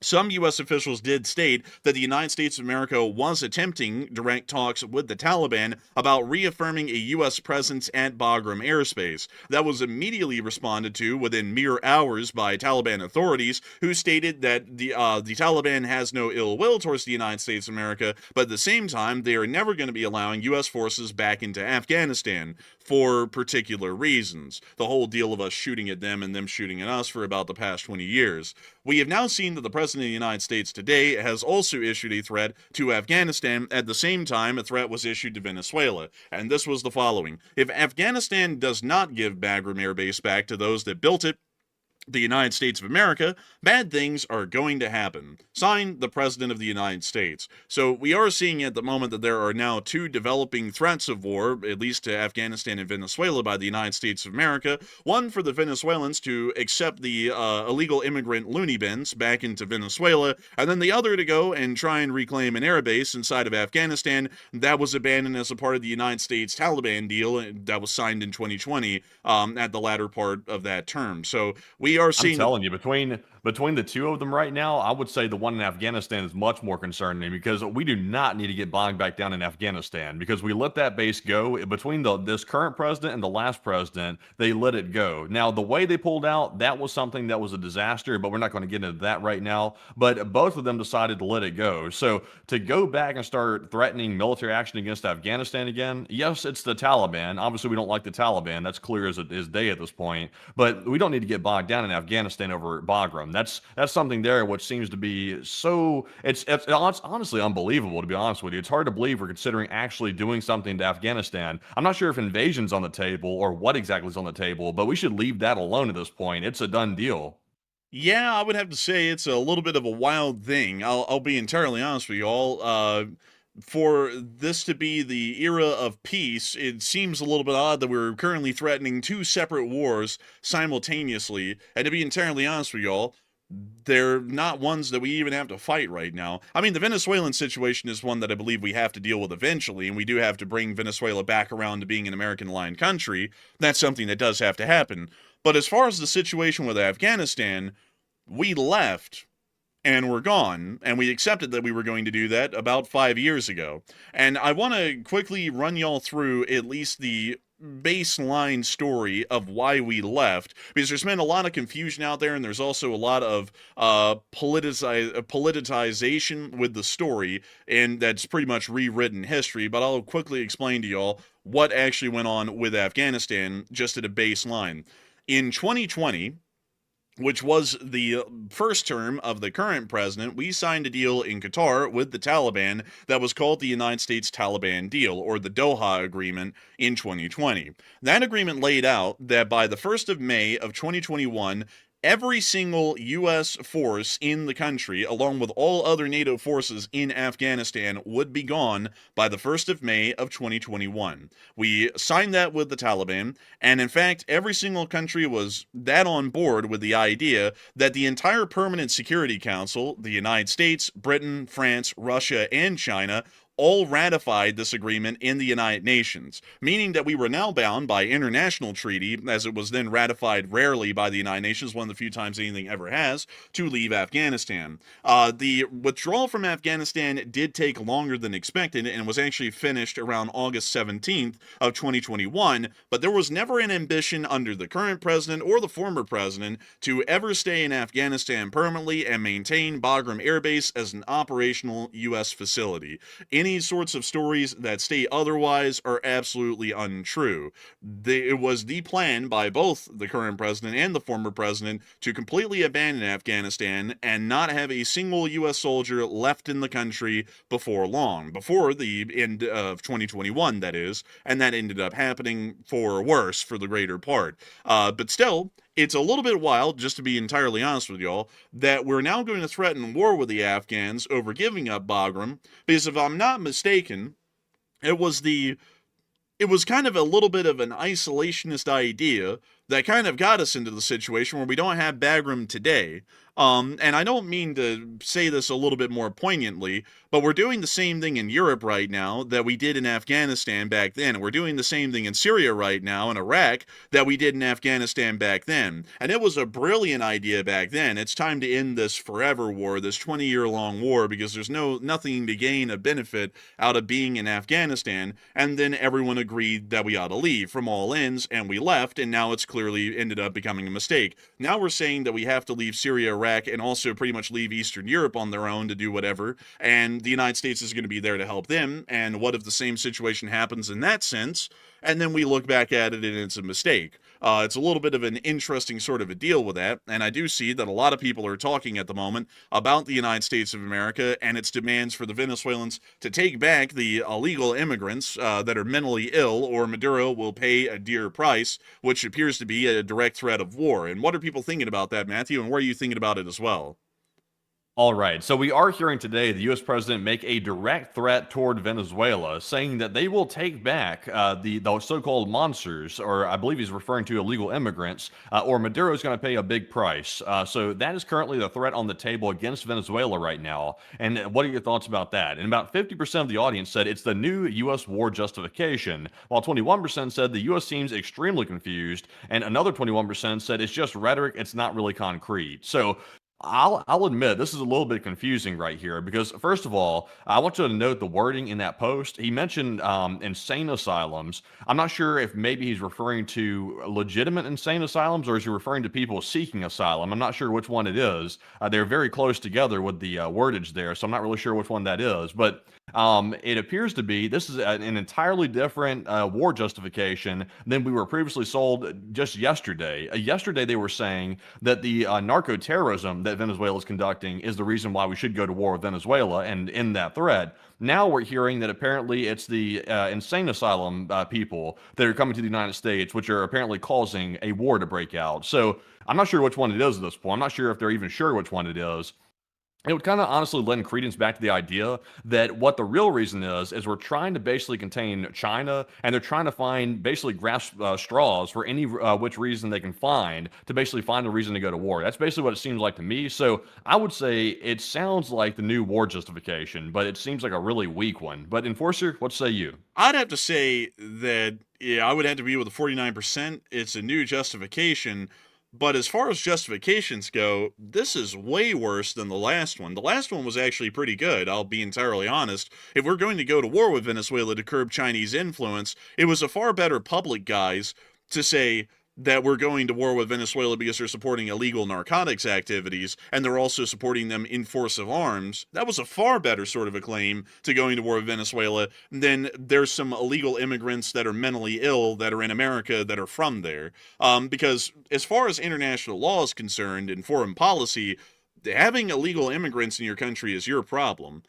some U.S. officials did state that the United States of America was attempting direct talks with the Taliban about reaffirming a U.S. presence at Bagram airspace. That was immediately responded to within mere hours by Taliban authorities, who stated that the Taliban has no ill will towards the United States of America, but at the same time, they are never going to be allowing U.S. forces back into Afghanistan for particular reasons. The whole deal of us shooting at them and them shooting at us for about the past 20 years. We have now seen that the President of the United States today has also issued a threat to Afghanistan. At the same time, a threat was issued to Venezuela, and this was the following. If Afghanistan does not give Bagram Air Base back to those that built it, the United States of America, bad things are going to happen. Signed, the President of the United States. So we are seeing at the moment that there are now two developing threats of war, at least to Afghanistan and Venezuela, by the United States of America. One for the Venezuelans to accept the illegal immigrant loony bins back into Venezuela, and then the other to go and try and reclaim an air base inside of Afghanistan that was abandoned as a part of the United States Taliban deal that was signed in 2020 at the latter part of that term. So we are I'm seeing telling you, between the two of them right now, I would say the one in Afghanistan is much more concerning, because we do not need to get bogged back down in Afghanistan, because we let that base go. Between this current president and the last president, they let it go. Now, the way they pulled out, that was something that was a disaster, but we're not going to get into that right now. But both of them decided to let it go. So to go back and start threatening military action against Afghanistan again, yes, it's the Taliban. Obviously, we don't like the Taliban. That's clear as day at this point. But we don't need to get bogged down in Afghanistan over Bagram. That's something there which seems to be so it's honestly unbelievable, to be honest with you. It's hard to believe we're considering actually doing something to Afghanistan. I'm not sure if invasion's on the table or what exactly is on the table, but we should leave that alone at this point. It's a done deal. Yeah, I would have to say it's a little bit of a wild thing. I'll be entirely honest with you all. For this to be the era of peace, it seems a little bit odd that we're currently threatening two separate wars simultaneously. And to be entirely honest with y'all, they're not ones that we even have to fight right now. I mean, the Venezuelan situation is one that I believe we have to deal with eventually, and we do have to bring Venezuela back around to being an American-aligned country. That's something that does have to happen. But as far as the situation with Afghanistan, we left and we're gone, and we accepted that we were going to do that about 5 years ago. And I want to quickly run y'all through at least the baseline story of why we left, because there's been a lot of confusion out there, and there's also a lot of politicization with the story, and that's pretty much rewritten history. But I'll quickly explain to y'all what actually went on with Afghanistan just at a baseline. In 2020, which was the first term of the current president, we signed a deal in Qatar with the Taliban that was called the United States-Taliban Deal, or the Doha Agreement, in 2020. That agreement laid out that by the 1st of May of 2021, every single U.S. force in the country, along with all other NATO forces in Afghanistan, would be gone by the 1st of May of 2021. We signed that with the Taliban, and in fact, every single country was that on board with the idea that the entire Permanent Security Council, the United States, Britain, France, Russia, and China, all ratified this agreement in the United Nations, meaning that we were now bound by international treaty, as it was then ratified rarely by the United Nations, one of the few times anything ever has, to leave Afghanistan. The withdrawal from Afghanistan did take longer than expected and was actually finished around August 17th of 2021, but there was never an ambition under the current president or the former president to ever stay in Afghanistan permanently and maintain Bagram Air Base as an operational U.S. facility. Any sorts of stories that state otherwise are absolutely untrue. It was the plan by both the current president and the former president to completely abandon Afghanistan and not have a single U.S. soldier left in the country before long, before the end of 2021, that is, and that ended up happening for worse for the greater part. But still, it's a little bit wild, just to be entirely honest with y'all, that we're now going to threaten war with the Afghans over giving up Bagram, because if I'm not mistaken, it was kind of a little bit of an isolationist idea that kind of got us into the situation where we don't have Bagram today. And I don't mean to say this a little bit more poignantly, but we're doing the same thing in Europe right now that we did in Afghanistan back then. We're doing the same thing in Syria right now, in Iraq, that we did in Afghanistan back then. And it was a brilliant idea back then. It's time to end this forever war, this 20-year-long war, because there's nothing to gain a benefit out of being in Afghanistan. And then everyone agreed that we ought to leave from all ends, and we left, and now it's clearly ended up becoming a mistake. Now we're saying that we have to leave Syria, Iraq, and also pretty much leave Eastern Europe on their own to do whatever, and the United States is going to be there to help them, and what if the same situation happens in that sense, and then we look back at it and it's a mistake? It's a little bit of an interesting sort of a deal with that, and I do see that a lot of people are talking at the moment about the United States of America and its demands for the Venezuelans to take back the illegal immigrants that are mentally ill, or Maduro will pay a dear price, which appears to be a direct threat of war. And what are people thinking about that, Matthew, and what are you thinking about it as well? All right, so we are hearing today the U.S. president make a direct threat toward Venezuela, saying that they will take back the so-called monsters, or I believe he's referring to illegal immigrants, or Maduro is going to pay a big price. So that is currently the threat on the table against Venezuela right now. And what are your thoughts about that? And about 50% of the audience said it's the new U.S. war justification, while 21% said the U.S. seems extremely confused, and another 21% said it's just rhetoric, it's not really concrete. So I'll admit this is a little bit confusing right here because, first of all, I want you to note the wording in that post. He mentioned insane asylums. I'm not sure if maybe he's referring to legitimate insane asylums or is he referring to people seeking asylum. I'm not sure which one it is. They're very close together with the wordage there, so I'm not really sure which one that is. But it appears to be this is an entirely different war justification than we were previously sold just yesterday. Yesterday, they were saying that the narco-terrorism that Venezuela is conducting is the reason why we should go to war with Venezuela and end that threat. Now we're hearing that apparently it's the insane asylum people that are coming to the United States, which are apparently causing a war to break out. So I'm not sure which one it is at this point. I'm not sure if they're even sure which one it is. It would kind of honestly lend credence back to the idea that what the real reason is we're trying to basically contain China, and they're trying to find, basically grasp straws for any which reason they can find to basically find a reason to go to war. That's basically what it seems like to me. So I would say it sounds like the new war justification, but it seems like a really weak one. But Enforcer, what say you? I'd have to say that, yeah, I would have to be with the 49%. It's a new justification. But as far as justifications go, this is way worse than the last one. The last one was actually pretty good, I'll be entirely honest. If we're going to go to war with Venezuela to curb Chinese influence, it was a far better public guise to say that we're going to war with Venezuela because they're supporting illegal narcotics activities, and they're also supporting them in force of arms. That was a far better sort of a claim to going to war with Venezuela than there's some illegal immigrants that are mentally ill that are in America that are from there. Because as far as international law is concerned and foreign policy, having illegal immigrants in your country is your problem.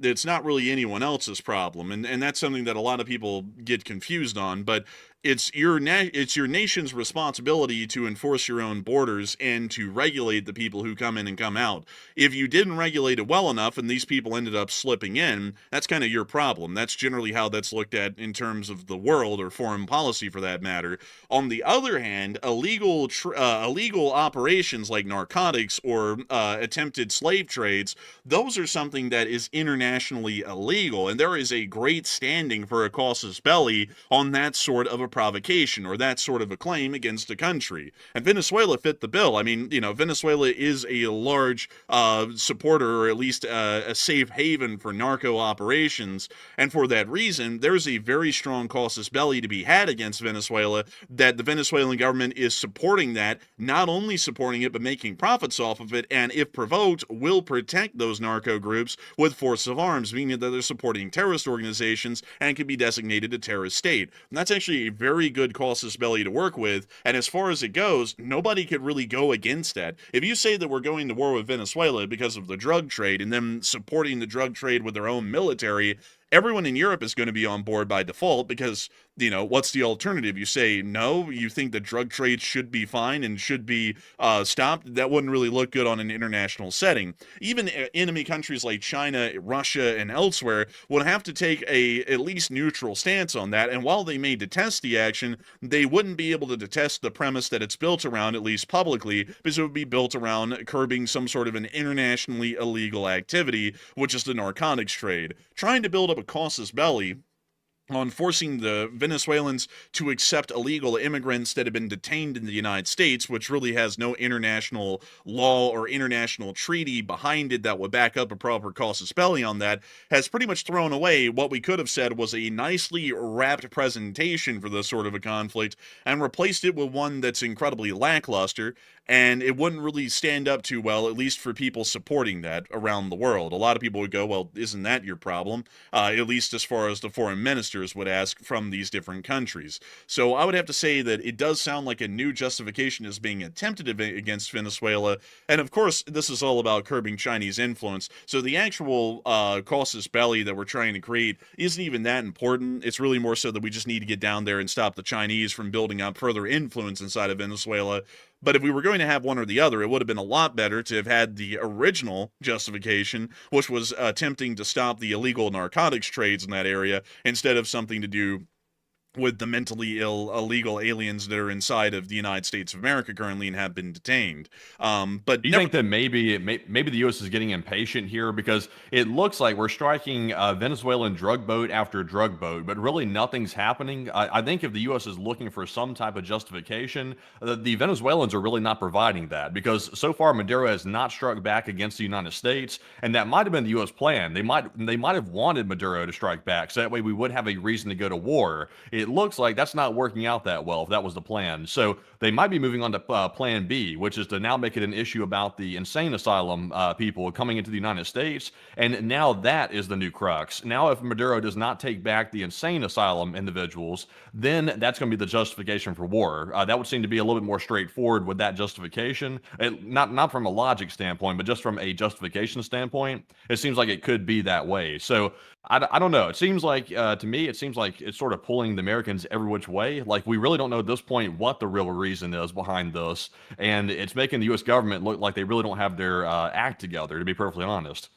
It's not really anyone else's problem, and that's something that a lot of people get confused on. But it's your nation's responsibility to enforce your own borders and to regulate the people who come in and come out. If you didn't regulate it well enough and these people ended up slipping in, that's kind of your problem. That's generally how that's looked at in terms of the world or foreign policy for that matter. On the other hand, illegal operations like narcotics or attempted slave trades, those are something that is internationally illegal, and there is a great standing for a casus belli on that sort of a provocation or that sort of a claim against a country. And Venezuela fit the bill. I mean, Venezuela is a large supporter, or at least a safe haven for narco operations, and for that reason, there's a very strong casus belli to be had against Venezuela, that the Venezuelan government is supporting that, not only supporting it, but making profits off of it, and if provoked, will protect those narco groups with force of arms, meaning that they're supporting terrorist organizations and can be designated a terrorist state. And that's actually a very good casus belli to work with, and as far as it goes, nobody could really go against that. If you say that we're going to war with Venezuela because of the drug trade and them supporting the drug trade with their own military, everyone in Europe is going to be on board by default because, what's the alternative? You say, no, you think the drug trade should be fine and should be stopped? That wouldn't really look good on an international setting. Even enemy countries like China, Russia, and elsewhere would have to take a at least neutral stance on that. And while they may detest the action, they wouldn't be able to detest the premise that it's built around, at least publicly, because it would be built around curbing some sort of an internationally illegal activity, which is the narcotics trade. Trying to build up a casus belli on forcing the Venezuelans to accept illegal immigrants that have been detained in the United States, which really has no international law or international treaty behind it that would back up a proper casus belli on that, has pretty much thrown away what we could have said was a nicely wrapped presentation for this sort of a conflict and replaced it with one that's incredibly lackluster, and it wouldn't really stand up too well, at least for people supporting that around the world. A lot of people would go, well, isn't that your problem? At least as far as the foreign ministers would ask from these different countries. So I would have to say that it does sound like a new justification is being attempted against Venezuela. And of course, this is all about curbing Chinese influence. So the actual casus belli that we're trying to create isn't even that important. It's really more so that we just need to get down there and stop the Chinese from building up further influence inside of Venezuela. But if we were going to have one or the other, it would have been a lot better to have had the original justification, which was attempting to stop the illegal narcotics trades in that area, instead of something to do with the mentally ill illegal aliens that are inside of the United States of America currently and have been detained. But Do you think that maybe the U.S. is getting impatient here because it looks like we're striking Venezuelan drug boat after drug boat, but really nothing's happening? I think if the U.S. is looking for some type of justification, the Venezuelans are really not providing that because so far Maduro has not struck back against the United States, and that might have been the U.S. plan. They might have wanted Maduro to strike back, so that way we would have a reason to go to war. It looks like that's not working out that well if that was the plan. So they might be moving on to plan B, which is to now make it an issue about the insane asylum people coming into the United States. And now that is the new crux. Now, if Maduro does not take back the insane asylum individuals, then that's going to be the justification for war. That would seem to be a little bit more straightforward with that justification. Not from a logic standpoint, but just from a justification standpoint. It seems like it could be that way. So I don't know. It seems like, to me, it seems like it's sort of pulling the Americans every which way. Like, we really don't know at this point what the real reason is behind this. And it's making the U.S. government look like they really don't have their act together, to be perfectly honest.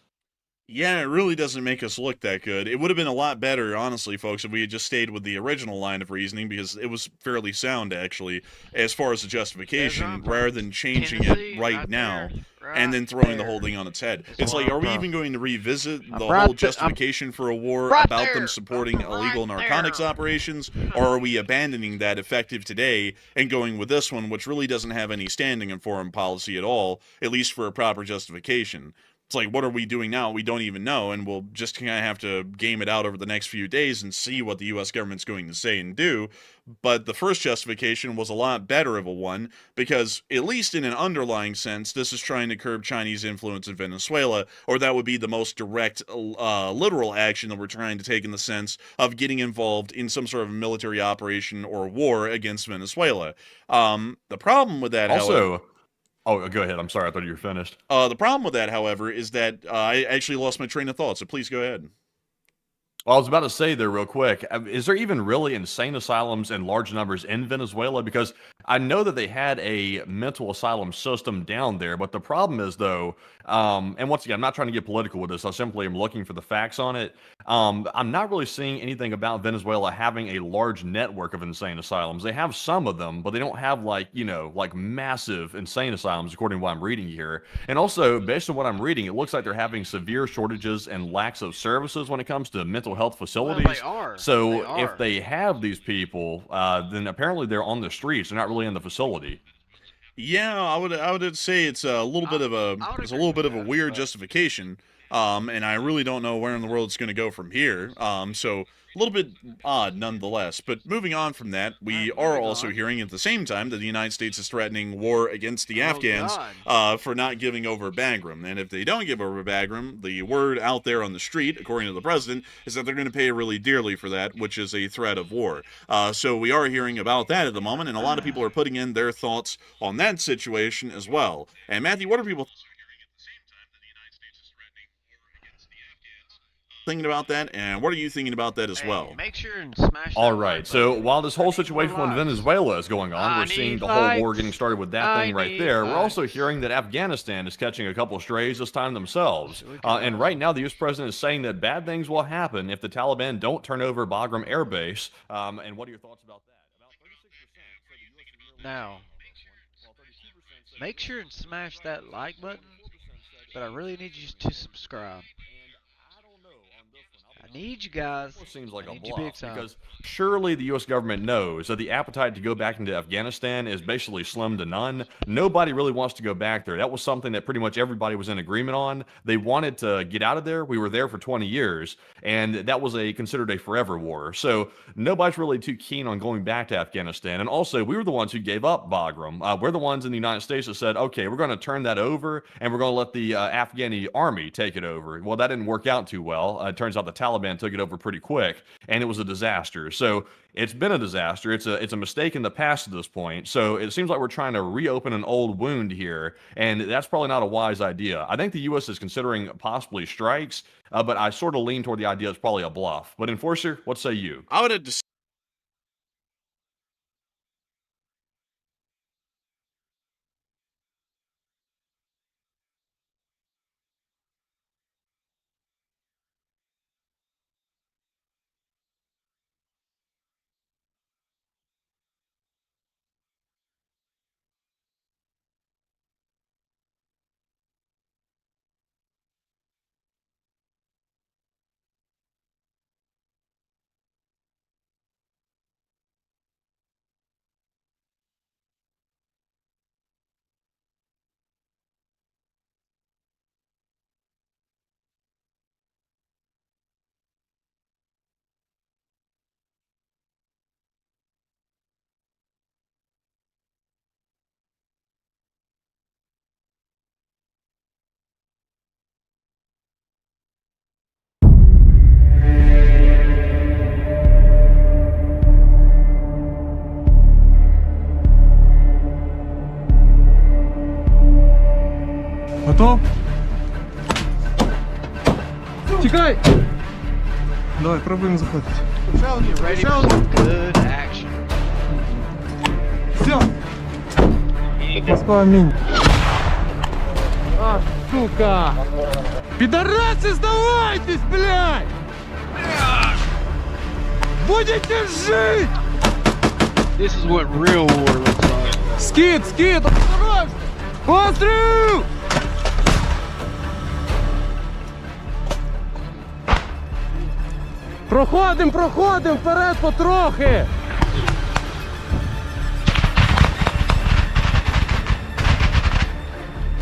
yeah, it really doesn't make us look that good. It would have been a lot better, honestly, folks, if we had just stayed with the original line of reasoning because it was fairly sound, actually, as far as the justification, rather than changing it right now and then throwing the whole thing on its head. It's like, are we even going to revisit the whole justification for a war about them supporting illegal narcotics operations, or are we abandoning that effective today and going with this one, which really doesn't have any standing in foreign policy at all, at least for a proper justification? It's like, what are we doing now? We don't even know, and we'll just kind of have to game it out over the next few days and see what the U.S. government's going to say and do. But the first justification was a lot better of a one, because, at least in an underlying sense, this is trying to curb Chinese influence in Venezuela, or that would be the most direct, literal action that we're trying to take in the sense of getting involved in some sort of military operation or war against Venezuela. The problem with that, however... Also, oh, go ahead. I'm sorry. I thought you were finished. The problem with that, however, is that I actually lost my train of thought, so please go ahead. Well, I was about to say there real quick, is there even really insane asylums in large numbers in Venezuela? Because I know that they had a mental asylum system down there, but the problem is though, and once again, I'm not trying to get political with this. I simply am looking for the facts on it. I'm not really seeing anything about Venezuela having a large network of insane asylums. They have some of them, but they don't have like, you know, like massive insane asylums, according to what I'm reading here. And also, based on what I'm reading, it looks like they're having severe shortages and lacks of services when it comes to mental health facilities. Well, they are. So They are. if they have these people, then apparently they're on the streets. They're not really in the facility. Yeah, I would say it's a little bit of a I would it's a agree little bit with of a that, weird but- justification. And I really don't know where in the world it's going to go from here. So a little bit odd nonetheless. But moving on from that, we Alright, are moving also on. hearing at the same time that the United States is threatening war against the Oh, Afghans God. for not giving over Bagram. And if they don't give over Bagram, the word out there on the street, according to the president, is that they're going to pay really dearly for that, which is a threat of war. So we are hearing about that at the moment, and a lot of people are putting in their thoughts on that situation as well. And Matthew, what are people thinking about that, and what are you thinking about that as Hey, well? make sure and smash that All like right. So button. while this whole I need situation more in likes. Venezuela is going on, I we're seeing need the whole war likes. getting started with that I thing right need there. We're also likes. hearing that Afghanistan is catching a couple strays this time themselves. So we can, And right now, the U.S. president is saying that bad things will happen if the Taliban don't turn over Bagram Air Base. And what are your thoughts about that? About 36% said the U.S. Now, make sure and smash that like button, but I really need you to subscribe. I need you guys. Seems like I a need you big bluff time. because surely the U.S. government knows that the appetite to go back into Afghanistan is basically slim to none. Nobody really wants to go back there. That was something that pretty much everybody was in agreement on. They wanted to get out of there. We were there for 20 years, and that was considered a forever war. So nobody's really too keen on going back to Afghanistan. And also, we were the ones who gave up Bagram. We're the ones in the United States that said, okay, we're going to turn that over, and we're going to let the Afghani army take it over. Well, that didn't work out too well. It turns out the Taliban took it over pretty quick, and it was a disaster. So it's been a disaster. It's a mistake in the past at this point. So it seems like we're trying to reopen an old wound here, and that's probably not a wise idea. I think the U.S. is considering possibly strikes, but I sort of lean toward the idea it's probably a bluff. But Enforcer, what say you? I would have to Готов? Тікай! Давай, пробуємо заходити. Get ready for some good action. Все! Москва, аминь. А, сука! Пидорасы, сдавайтесь, блядь! Будете жить! This is what real war looks like. Скид, скид! Осторожно! Пострел! Проходим, проходим, вперед потрохи!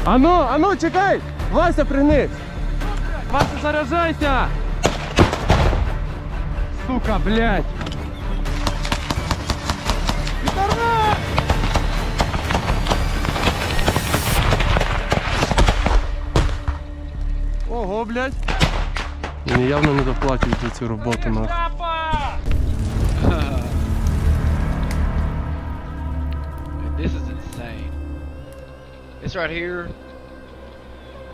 Ану, чекай! Вася, пригнись! Вася, заряджайся! Сука, блядь! Пидорас! Ого, блядь! Мені явно не доплачують за цю роботу, нахуй. And this is insane. This right here,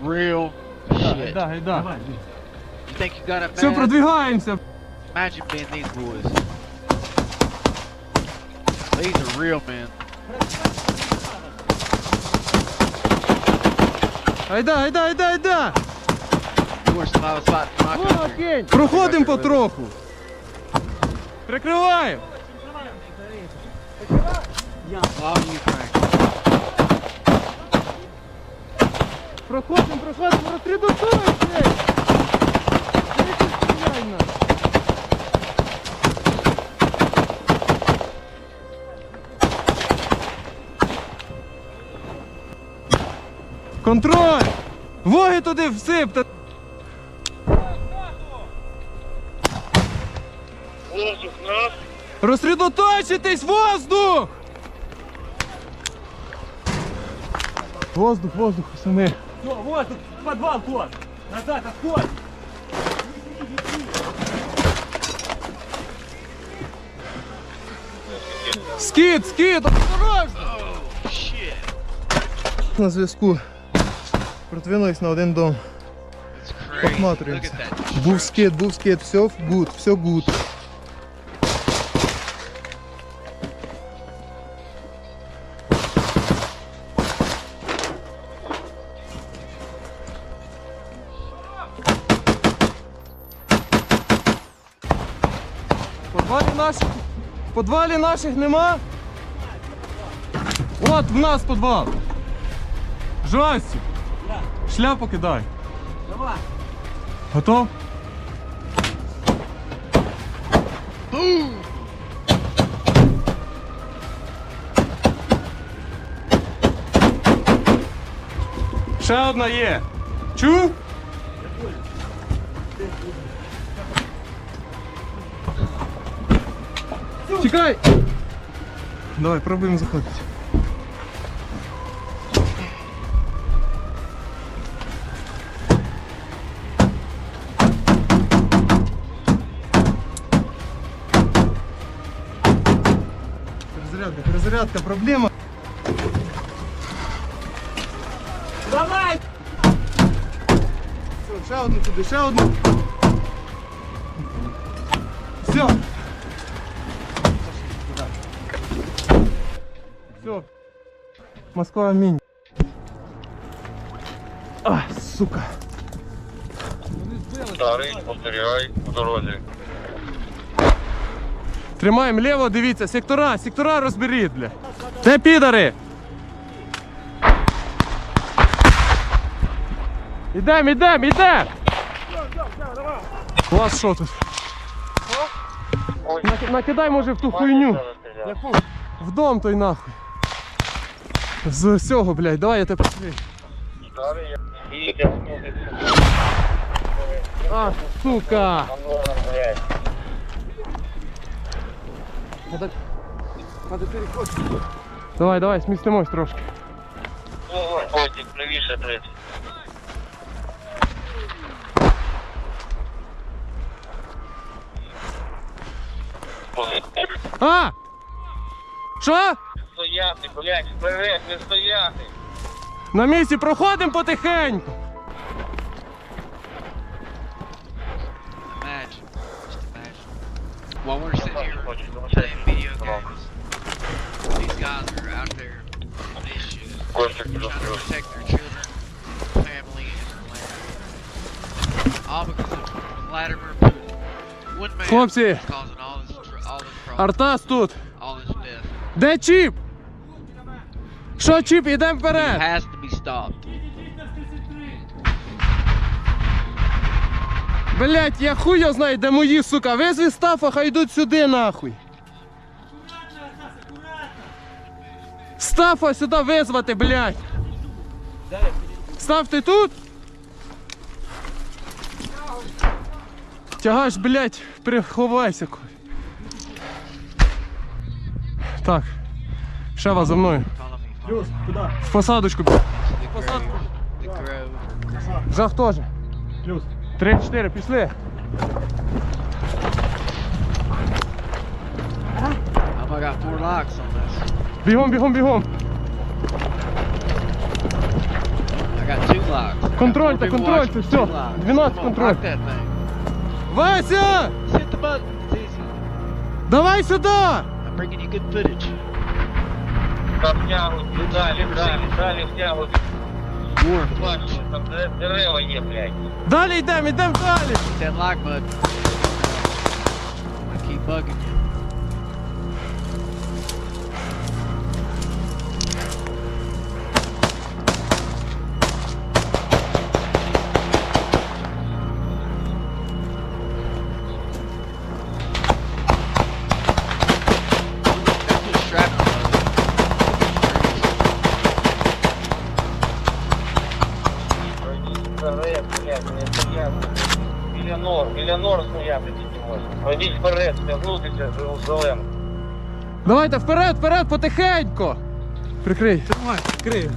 real shit. Гайда, гайда. You think you got it Все, bad? продвигаємося. Imagine being these boys. These are real men. Айда, айда, айда, айда! You were some other spot in my country. Проходимо потроху. Прикриваємо. All you Frank. Проходимо, розсредоточуйтесь! Контроль! Воги туди всипте! Воздух нас. Розсредоточитесь, воздух! Воздух, воздух, пацани. Все, воздух, в подвал ход. Назад отходь. Скид, скид, осторожно! Oh, shit. На зв'язку. Продвинулись на один дом. It's crazy. Look Посматриваемся. at that. Був скид, все гуд, все гуд. В подвалі наших нема. От в нас підвал. Жастик. Шляпу кидай. Давай. Готов? Ще одна є. Чув? Чекай! Давай, пробуємо заходити. Перезарядка, перезарядка, проблема. Давай. Все, ще одну туди, ще одну. Все. Все. Москва, амінь. А, сука. Старий, повторяй, по дорозі. Тримаємо ліво, дивіться, сектора розберіть, бля. Де підари? Ідем! У вас що тут? Накидай, може, в ту хуйню. В дом той нахуй. З цього, блядь, давай я тебе посмотрю. Старий, А, сука! Давай, смістимось трошки. Потік, правіше третій. А! Що? Стояти, блядь, вперед, не стояти. На місці проходимо потихеньку. Imagine. Just imagine. While we're sitting here playing video games, these guys are out there on issues, trying to protect their children, family, and their land. All because of Vladimir Putin. One man Хлопці, is causing all this problems, Артас тут. all this death. Де чіп? Що чіп? Ідемо He вперед. has to be stopped. Блять, я хуй його знаю, де мої, сука. Визві стафа, хай йдуть сюди, нахуй. Стафа сюди визвати, блять. Став, ти тут? Тягаєш, блять, приховайся. Так, Шева за мною. Follow me. Follow me. В посадочку. The grove. Жах теж. Плюс. 3-4, пішли. Oh, I got 4 locks on this. Бігом. I got 2 locks. I got Контрольте, 4 people контрольте, watching, все. 2 locks. 12 Come on, контроль. lock that thing. Вася! Hit the button. It's easy. Давай сюди! I'm bringing you good footage. Там втягують, далі втягують. War footage. Бачиш, там дерева є, блядь. Далі йдемо далі! Hit that like button. I keep bugging you. Put shrapnel on it. Вперед, блядь, не стояти. Біля нор стояти тільки можна. Пройдіть вперед, стягнутися з зеленим. Давайте вперед, потихеньку! Прикрий. Давай, прикрий.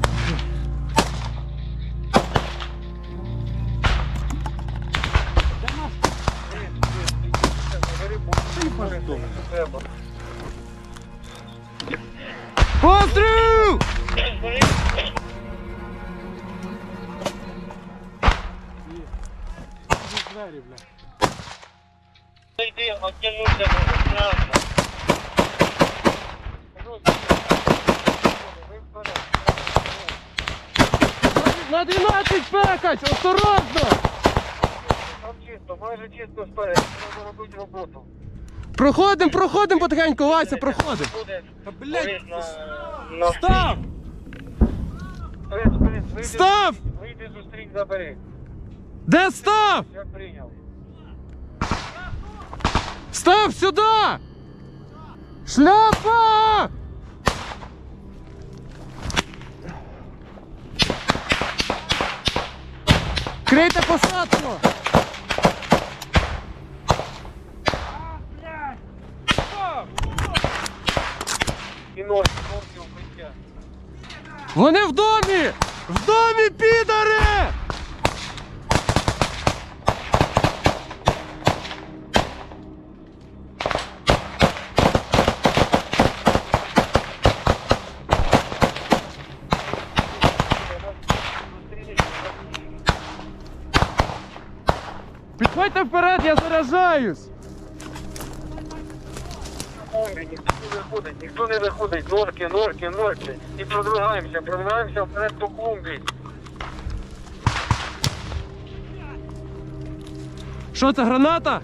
Постріл! Йди, оттягнуся, страшно. На 12 пекать! Осторожно! Там чисто, майже чисто сперед. Треба робити роботу. Проходим потихеньку, Вася, проходим. Став! Став! Вийди, зустрінь, забери. Де став? Я прийняв. Став сюди! Шляпа! Крийте посадку! І ночі укриття. Вони в домі! В домі, підари! Підходьте вперед, я заряджаюсь! Ніхто не виходить, норки. І продвигаємося вперед по клумбі. Що це, граната?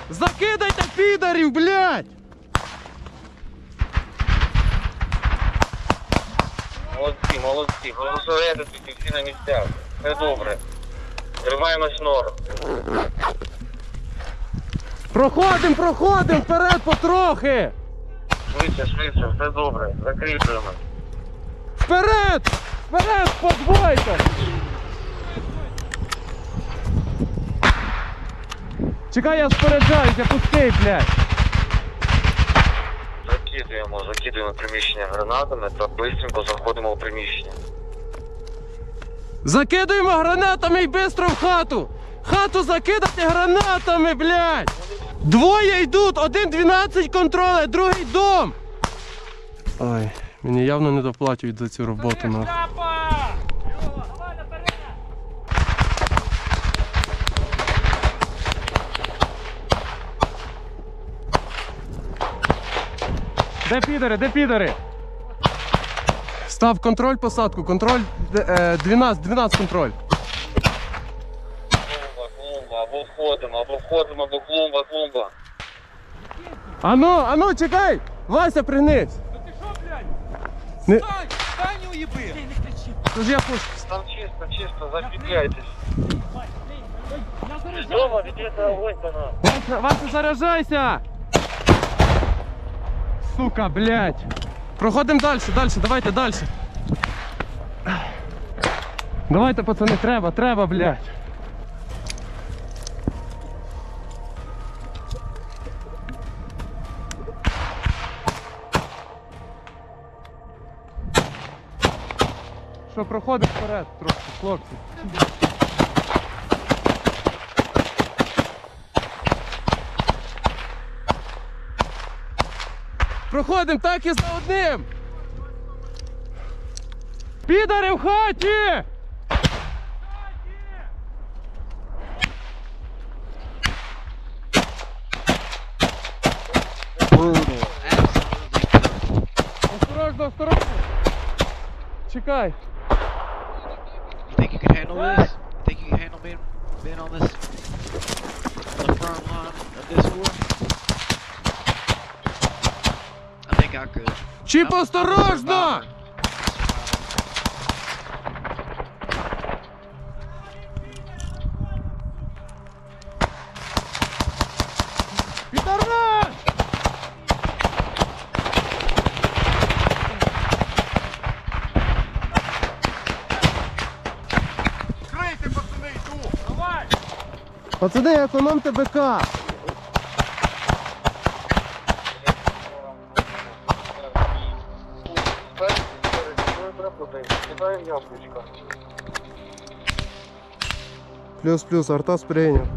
Закидайте підарів, блядь! Молодці, зосередитися всі на місцях. Все добре. Тримаємось нор. Проходим вперед потрохи! Швидше, все добре. Закріплюємо. Вперед! Подвойте! Чекай, я споряджаюся, пусти, блядь! Закидуємо приміщення гранатами та швидко заходимо у приміщення. Закидуємо гранатами і бистро в хату! Хату закидати гранатами, блядь! Двоє йдуть, один 12 контролює, другий дом! Ой, мені явно не доплачують за цю роботу, нахуй. Де підари? Став контроль посадку, контроль 12 контроль. Клумба, або входимо, клумба. Ану, чекай! Вася, пригнись! Ти що, блядь? Не... Стань, уїби! Тож я пушу. Там чисто, закріпляйтесь. Дома ведете огонь по нам. Вася, заряджайся! Сука, блядь! Проходимо далі, давайте далі. Давайте, пацани, треба, блядь. Що, проходимо вперед трошки, хлопці. Проходимо так і за одним. Підари в хаті! осторожно, осторожно. Чекай. You think you can handle this? You think you can handle being on this, on the front line of this war? I think I could. Чіп, I'm a осторожно! survivor. Підарас! Крийте, пацани, йду! Давай! Пацани, економте БК. Плюс-плюс, Артас прийняв.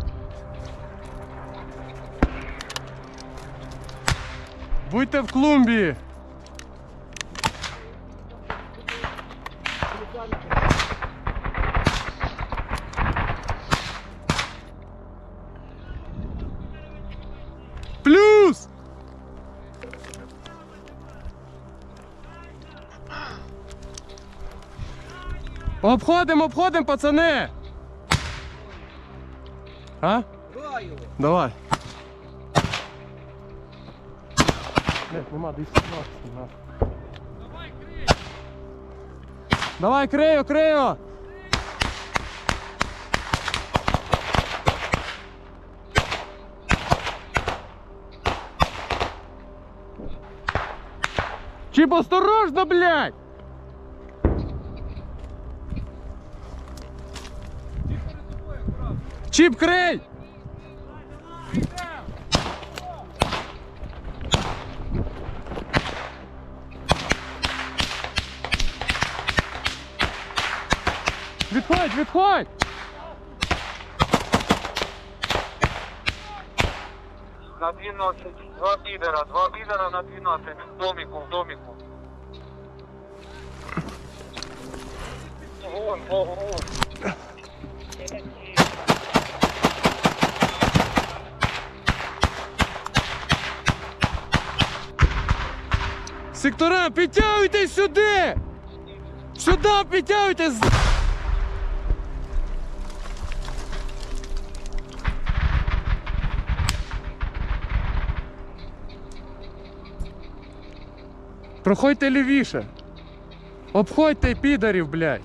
Будьте в клумбі. Плюс! Обходимо, обходимо, пацани! А? Давай. Нет, нема, десь нема. Давай, крию, крию! Чіп, осторожно, блядь! Чіп, крий! Відходь, відходь! На 12. Два підера на 12. В доміку, в доміку. Вон, вон. Сектора, підтягуйтесь сюди! Сюди підтягуйтесь! Проходьте лівіше. Обходьте підарів, блядь.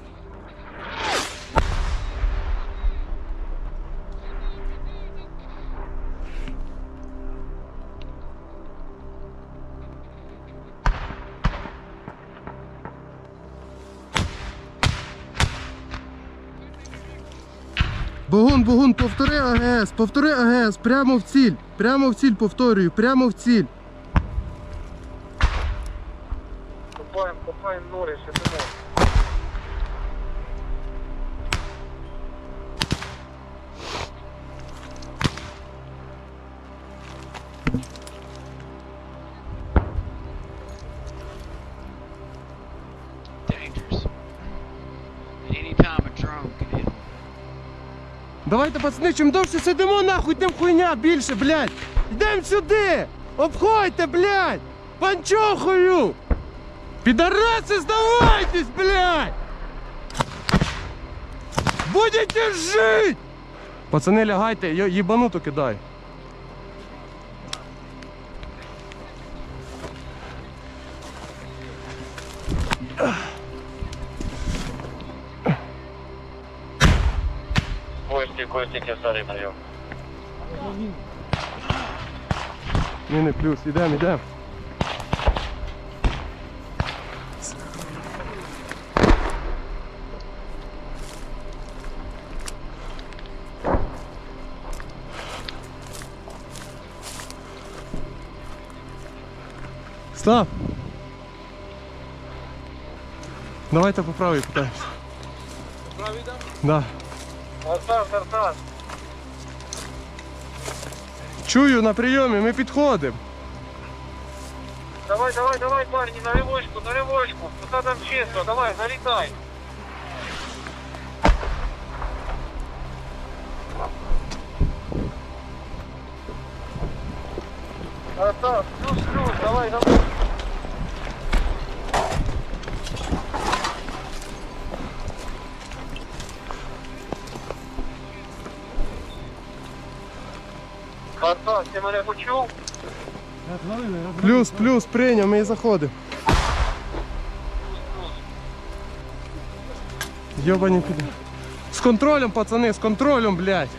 Бугун, повтори АГС, прямо в ціль, повторюю, прямо в ціль. Копаємо нори, сидимо. Dangerous. At any time a drone can hit 'em. Давайте, пацани, чим довше сидимо, нахуй, тим хуйня більше, блядь. Йдем сюди! Обходьте, блядь! Панчохою! Підараси, здавайтесь, блядь! Будете жить! Пацани, лягайте, їбануту кидай. Кості, я старий прийом. Не плюс, ідем. Став! Давайте по правій питаємося. По правій, да? Да. Артас. Чую на прийомі, ми підходимо. Давай, парни, на ревочку. Пока там чисто, давай, залетай. Артас, плюс, давай. Артас, ти мене почув? Плюс, прийняв, ми і заходимо. Йобані піде. З контролем, пацани, з контролем, блядь.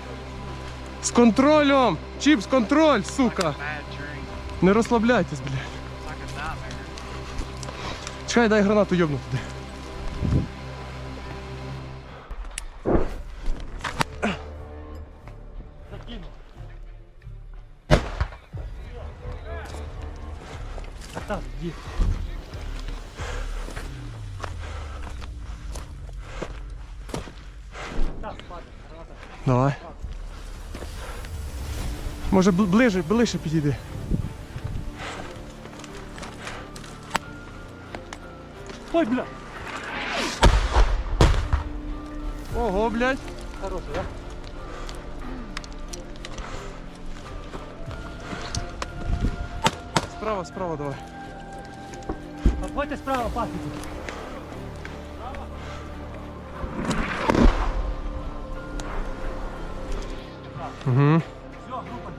З контролем! Чіпс, контроль, сука! Bad dream. Не розслабляйтесь, блядь. It's like a nightmare. Чекай, дай гранату йобну туди. Давай. Може ближче підійди. Ой, бля. Ого, блядь. Хороший, да? Справа давай. Отходьте справа, пасите. Угу. Все, группа,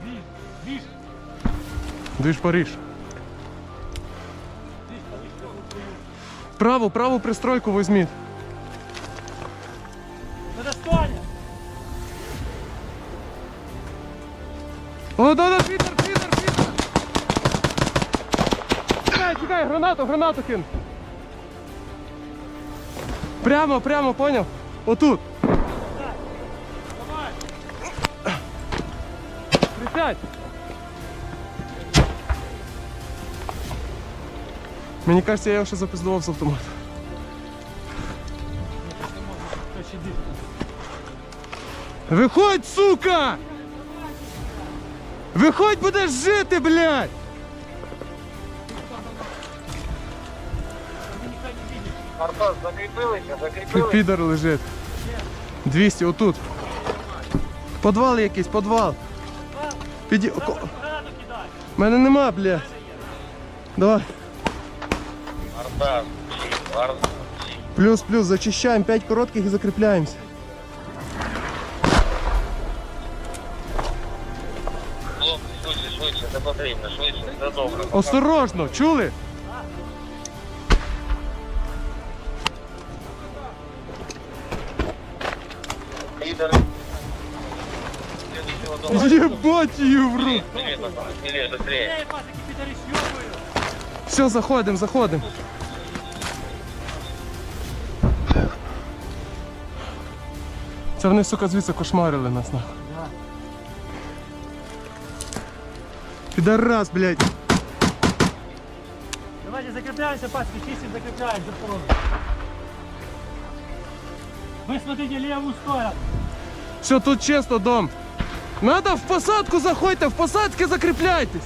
движ. Движ Париж. Праву пристройку візьміть. Это Соня. О, да, Питер! Тікай, гранату кину. Прямо, поняв? Отут. Давай. Присядь. Мені кажеться, я його ще запиздував з автомата. Виходь, сука! Виходь, будеш жити, блядь! Артас, закріпилися? Підар лежить. 200, отут. Подвал якийсь, подвал. Гранату кидай. Мене нема, блядь. Давай. Артас, Плюс, зачищаємо, 5 коротких і закріпляємося. хлопці, швидше, це потрібно, швидше, це добре. Осторожно, чули? Лідер. Єбать її в рот. Ілля, быстрее. Эй, пасики, пидоры, съебаю. Все, заходимо. Це вони, сука, звідси кошмарили нас, нахуй. Підарас, блядь. Давайте закрепляемся, пасики, чистим, закрепляем, за полом. Вы смотрите левую сторону. Все, тут чисто, дом. Надо в посадку заходьте, в посадки закріпляйтесь.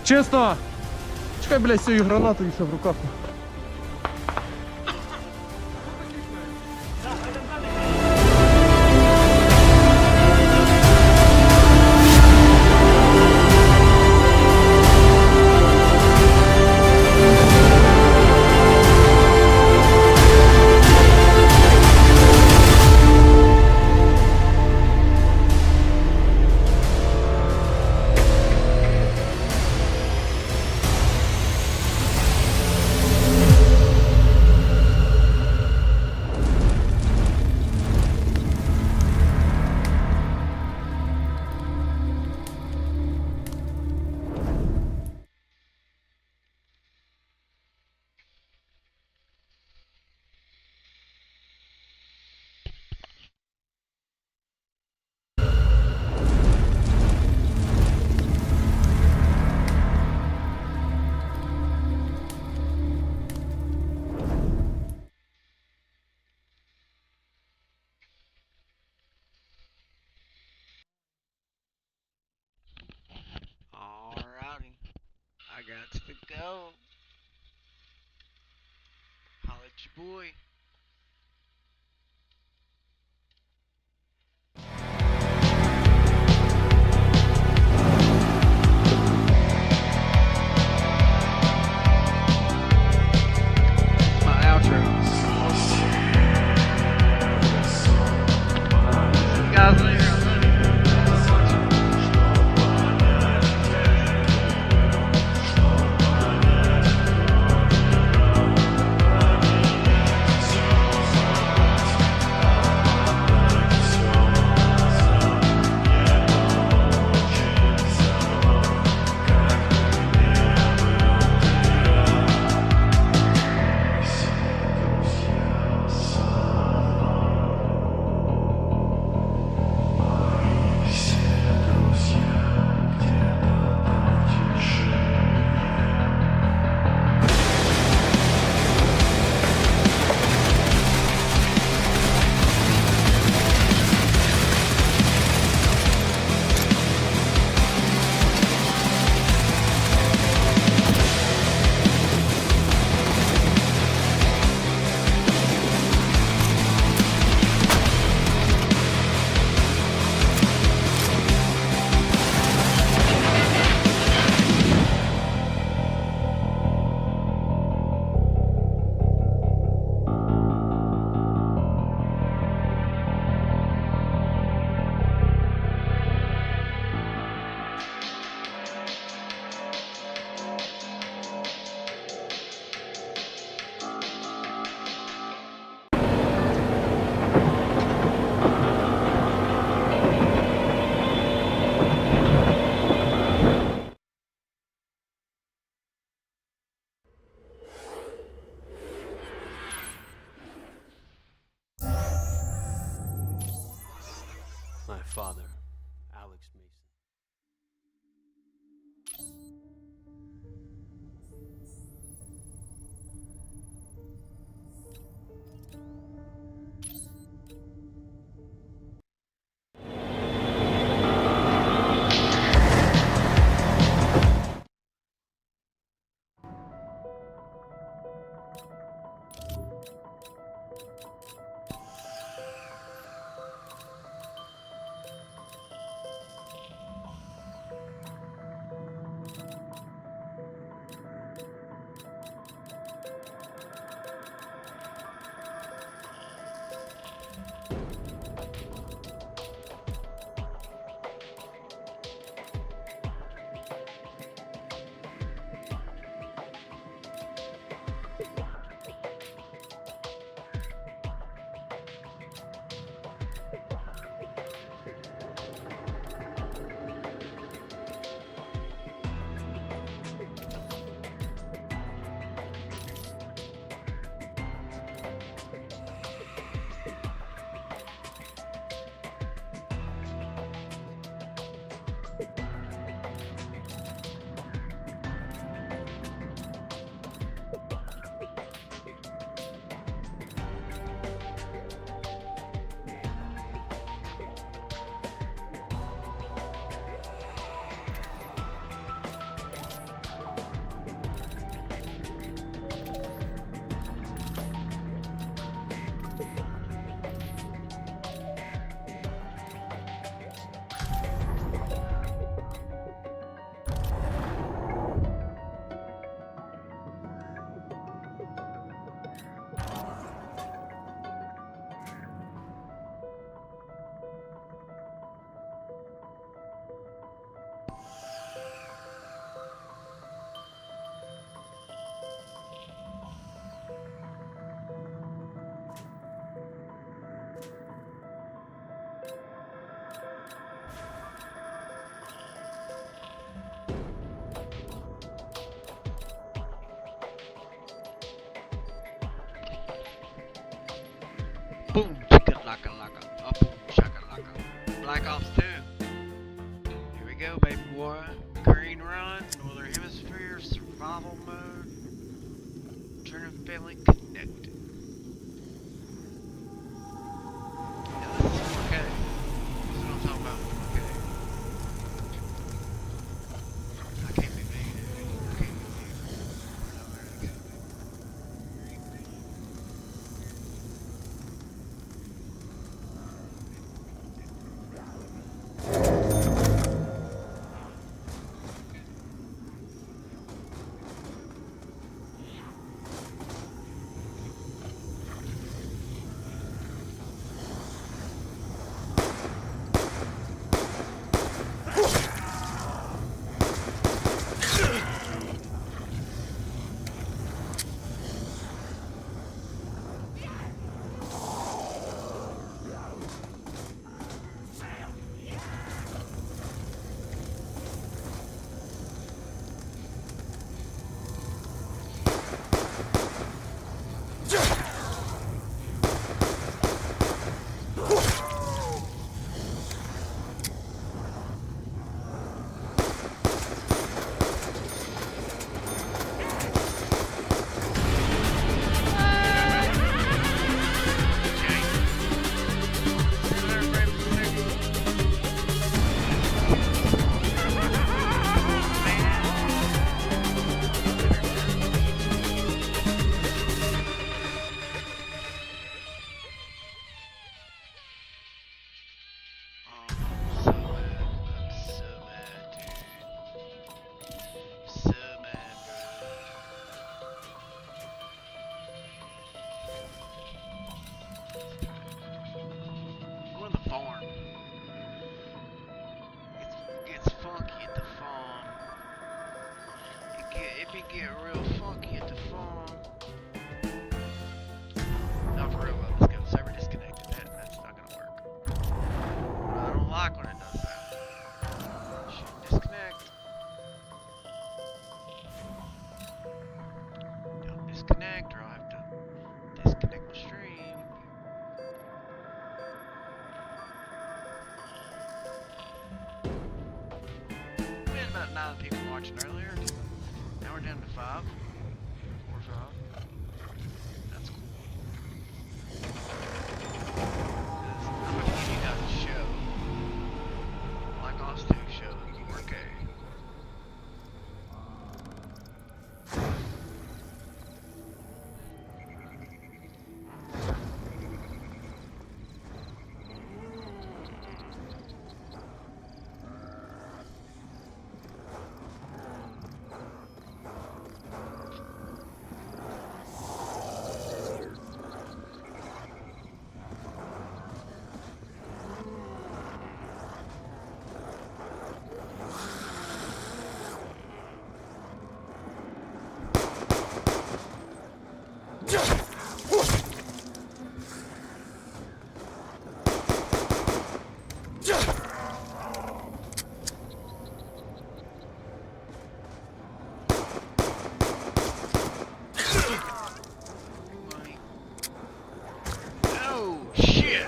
Чисто! Чекай, блядь, з цією гранатою ще в руках. Alrighty. I got to go. Holla at your boy. go, baby boy. Green run, Northern Hemisphere, survival mode. Turn and family connected. Now this is 4K. This is what I'm talking about, 4K. I can't be me, dude. I can't be me. No, I really can't be. Go to the farm. It's funky at the farm. It be get real funky at the farm. Not for real though. Let's go. Server disconnected. That's not gonna work. I don't like when it does that. Should disconnect. Don't disconnect or I'll have to disconnect my stream. We had about 9 people watching earlier. Now we're down to 5. 4 or 5. That's cool. I'm gonna give you guys a show. Like us to show in 4K. Money. Oh shit!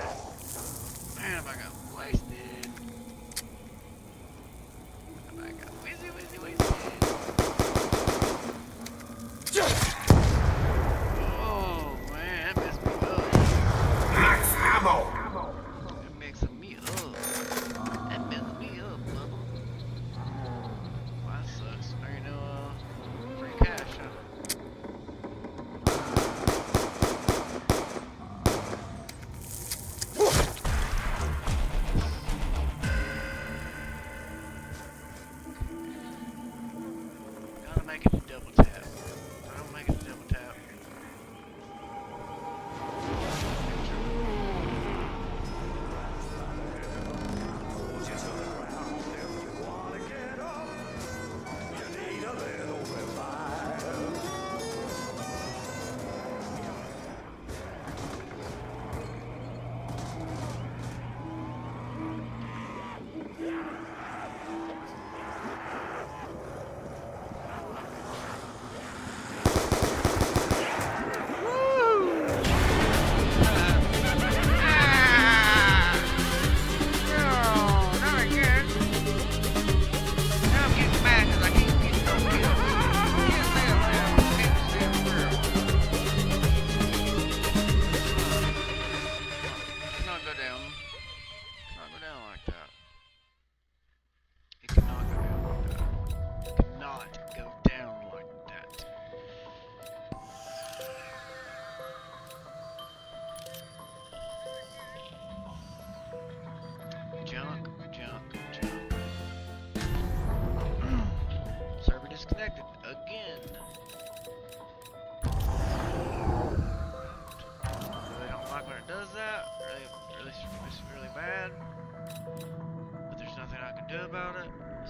Man, I got wasted. I got wasted. Oh man, that messed me up. Max ammo. That messed me up. That messed me up, bubba. Well, that sucks. There ain't no free cash, huh? Gotta make it to double tap. If I don't make it to double tap.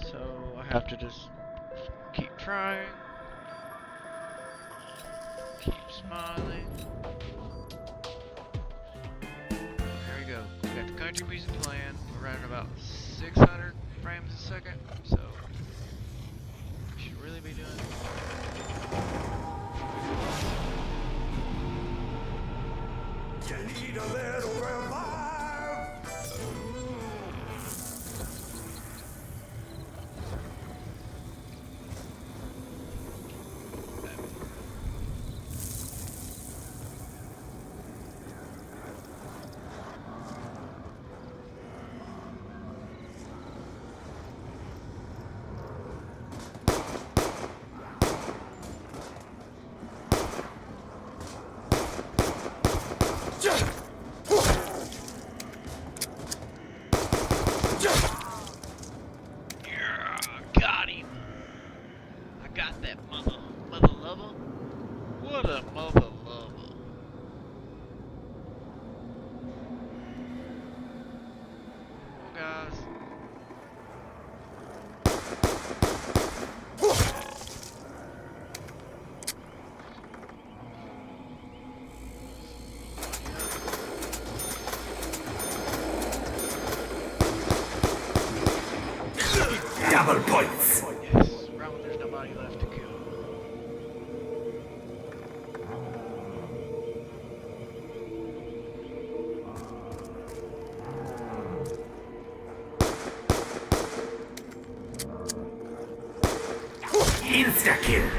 So I have to just keep trying, keep smiling. There we go. We got the country music playing. We're running about 600 frames a second, so we should really be doing. You need a little revive. Yeah, got him. I got that mother lover. What a mother lover. Oh, guys. Double points. Yes, right when there's nobody left to kill. Insta kill.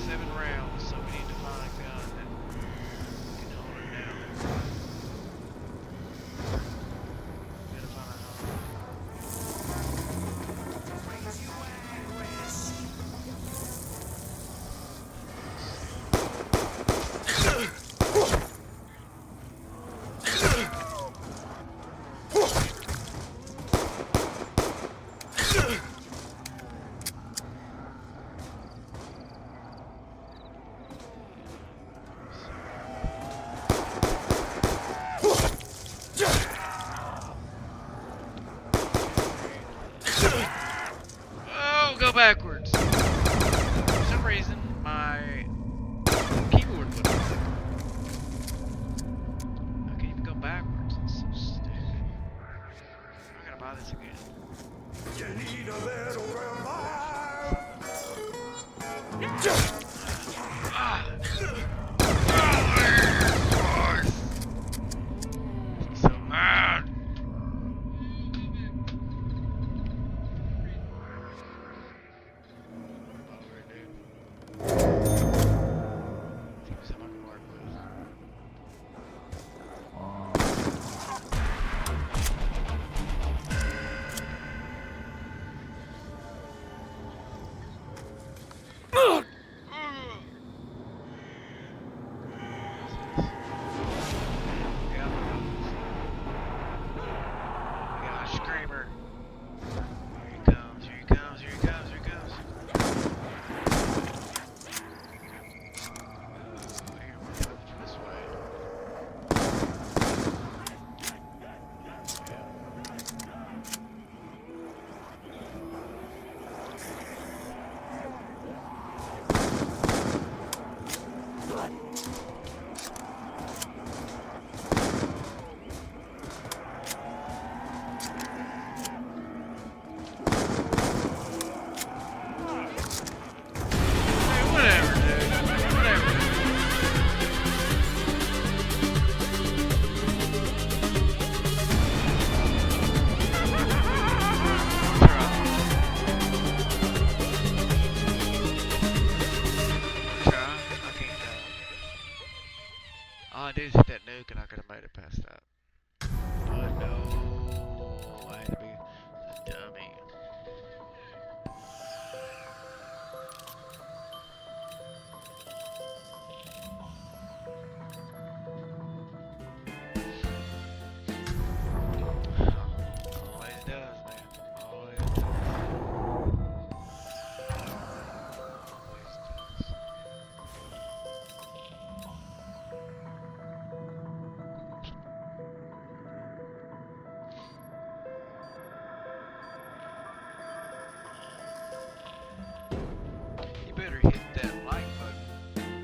Seven rounds, so we need to find a gun that can hold it down. Gotta find a Oh, go backwards. For some reason, my keyboard wouldn't work. I can't even go backwards. It's so stupid. I gotta buy this again. You need a little revive. Ah. So mad. Screamer. Here he comes, here he comes, here he comes, here he comes. Here we're coming from this way. Hey, whatever, dude. Whatever. Try. I can't tell. All I do is hit that nuke and I could have made it past that. But no, I had to be a dummy. Always does, man. Always does. sure hit that like button.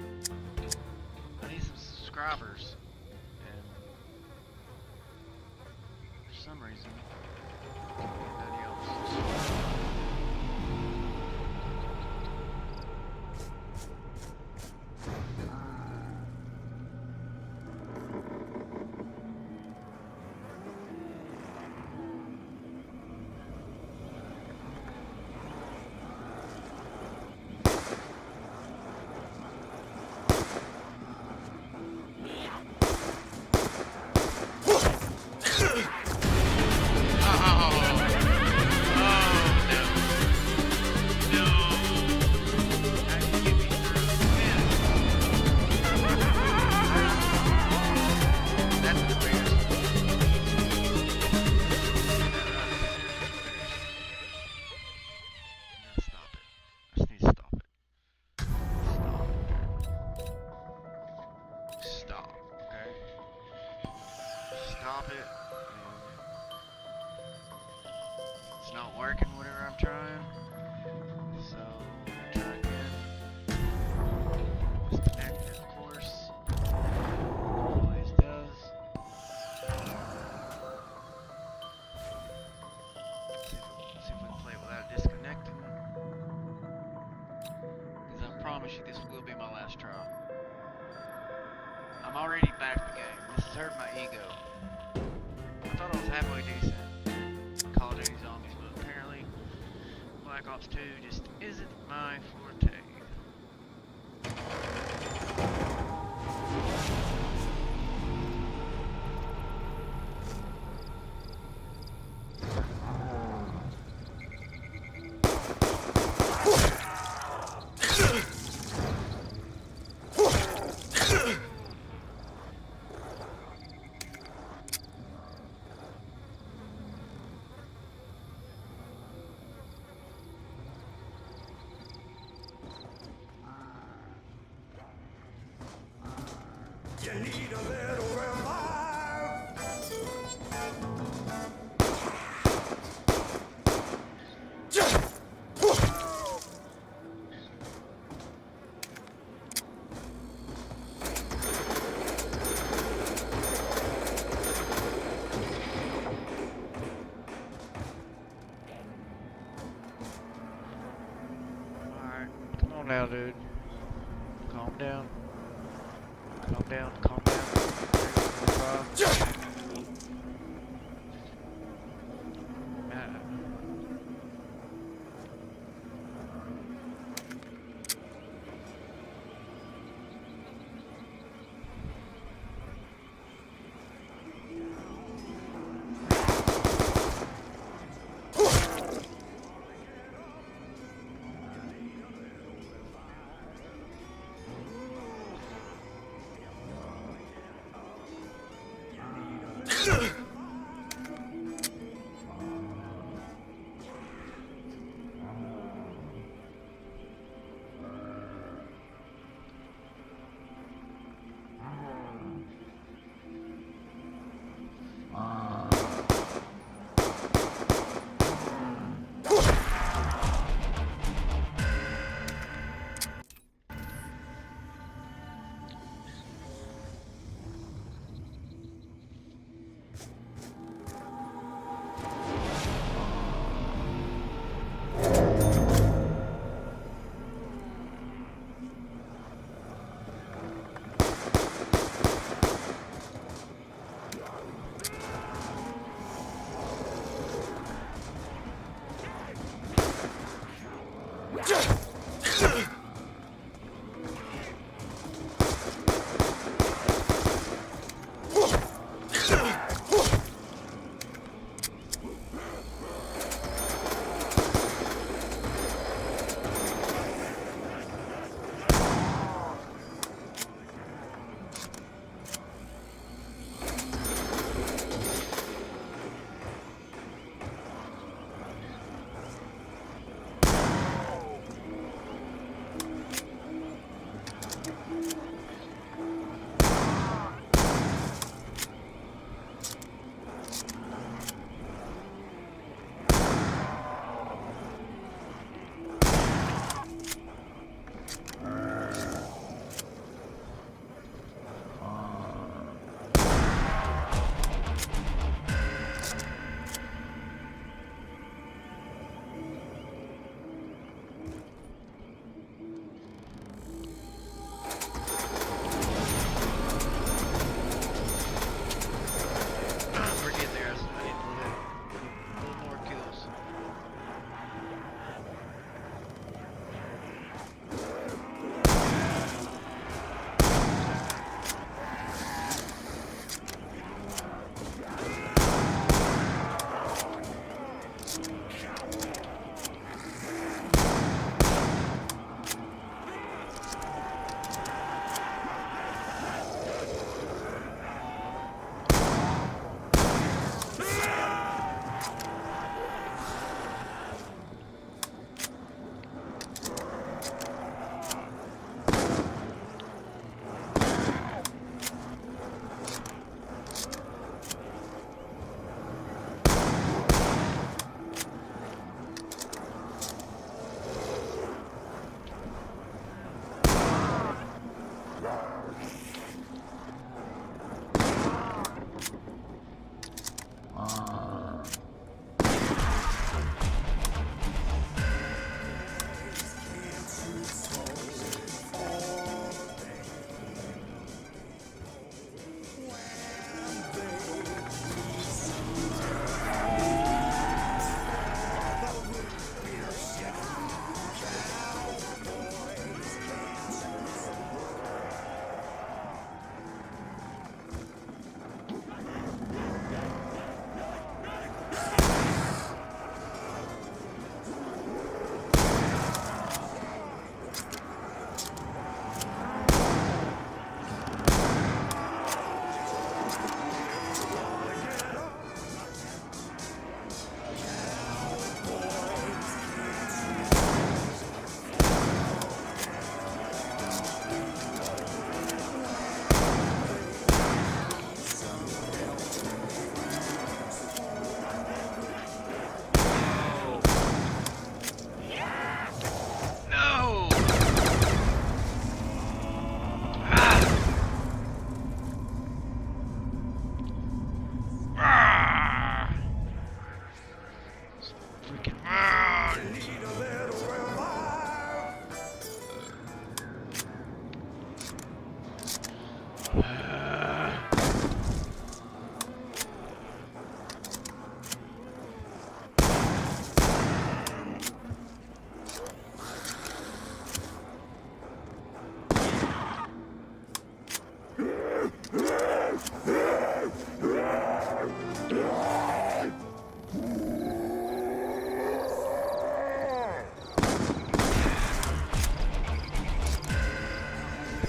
I need some subscribers. And for some reason, nobody else. Stop, okay? Stop it. It's not working, whatever I'm trying. So, try again. Disconnect it, of course. Always does. See if we can play it without disconnecting. Because I promise you this will be my last try. I'm already back in the game. This has hurt my ego. I thought I was halfway decent. Call of Duty Zombies, but apparently Black Ops 2 just isn't my forte. Alright, come on now, dude. Calm down. Calm down, calm down.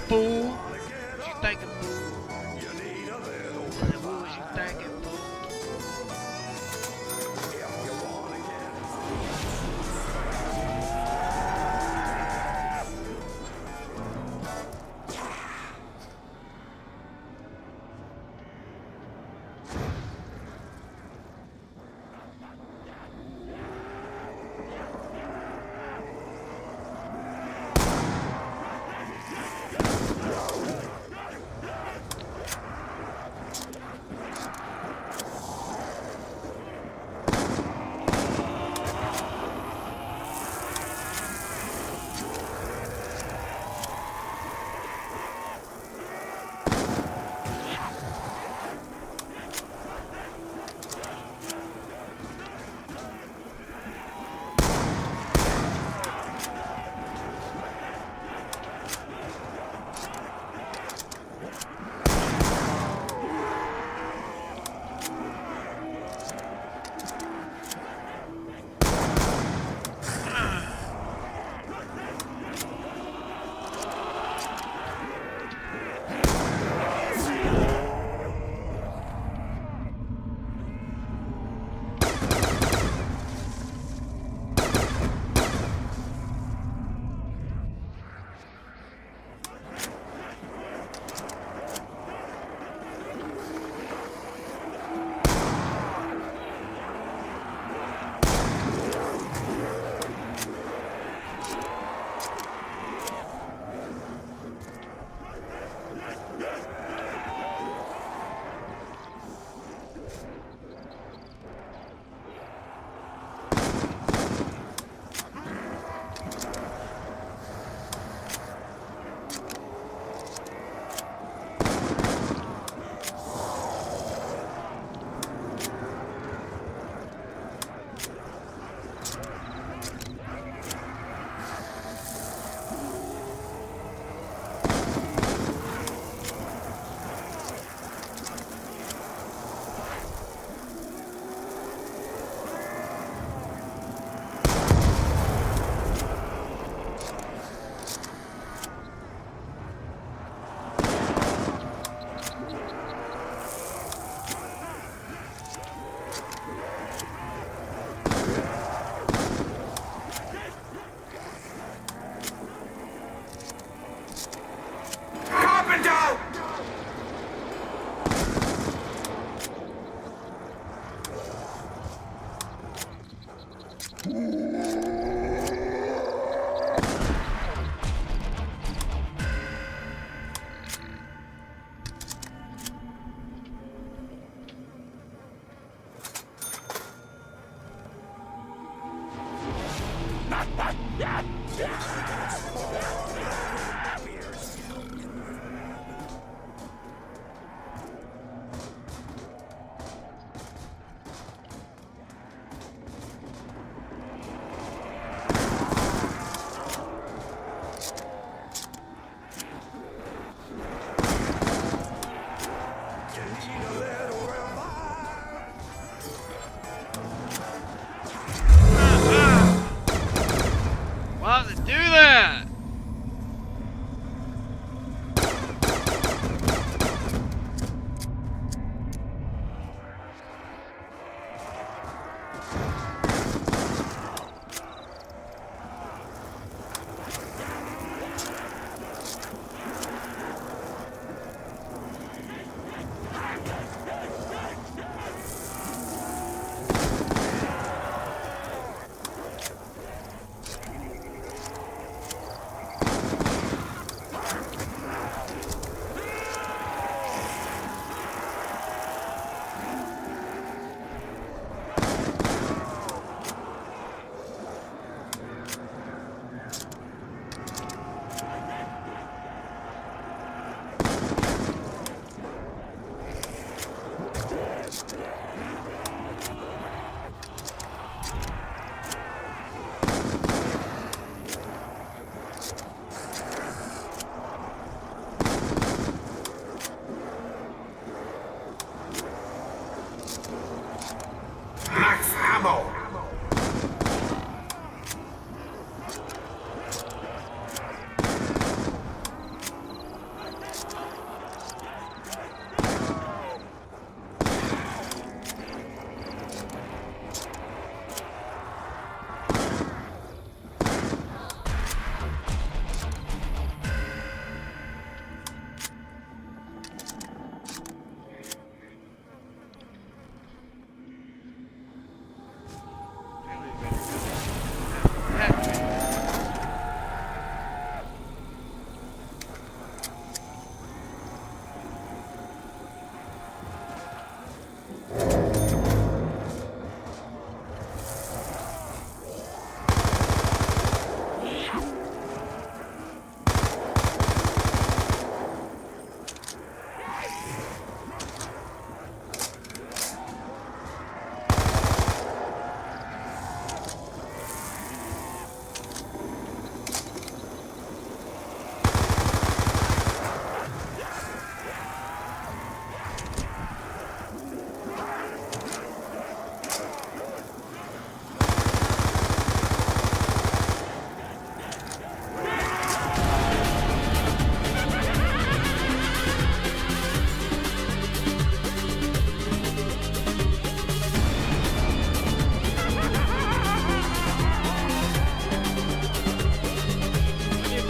fool? What you thinking, fool? What was you thinking, fool?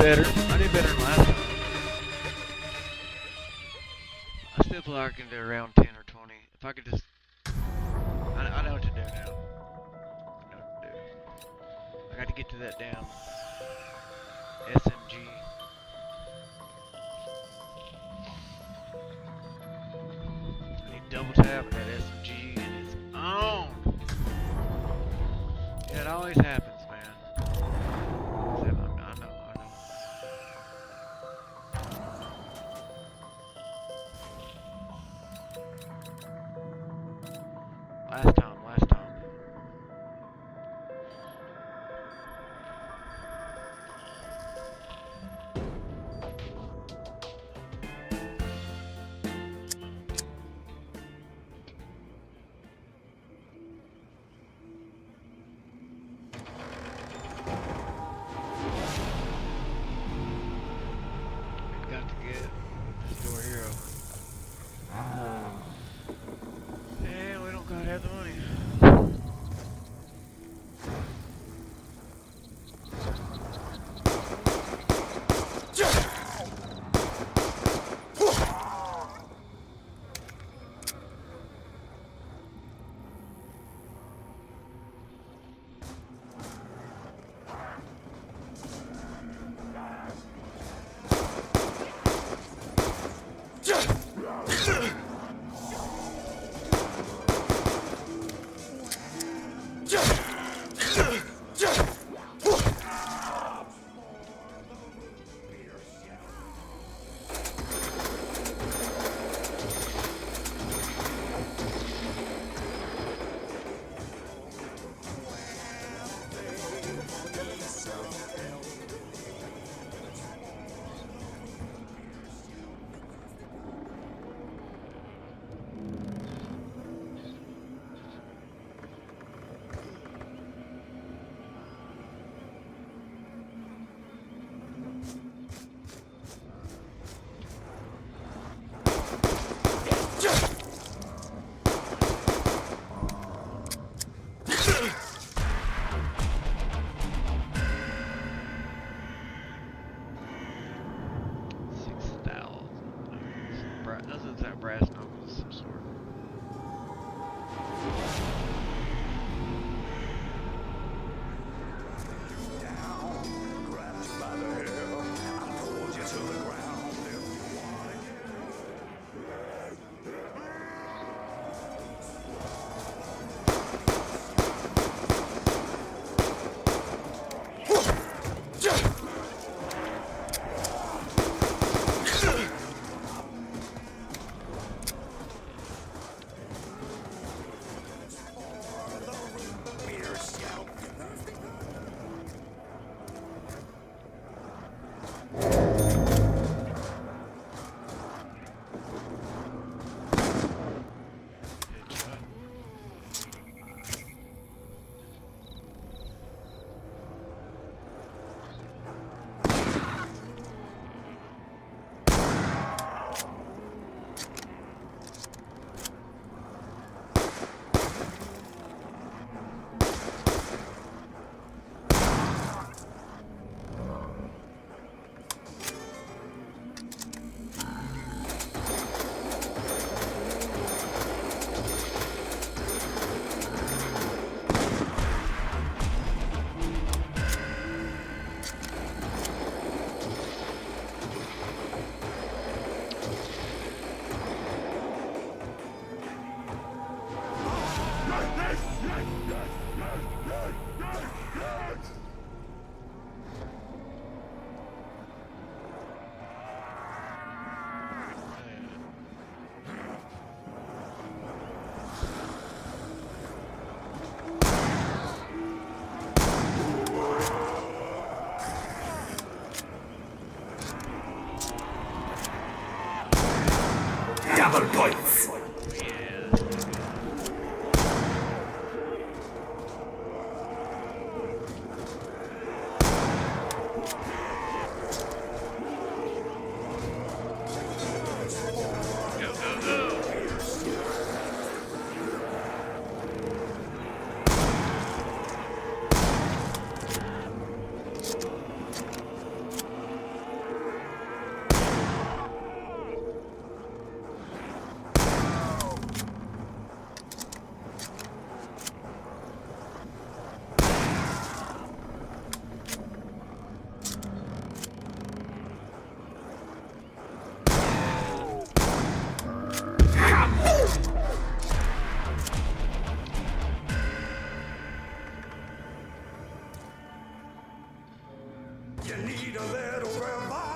better. I did better than last time. I still feel like I can do around 10 or 20. If I could just... I know what to do now. I know what to do. I got to get to that damn SMG. I need double tap with that SMG and it's on. Yeah, it always happens, man. I know. Last time. Got to get this door here open. And we don't gotta have the money. Those are brass knuckles of some sort. Double points. need a little revive.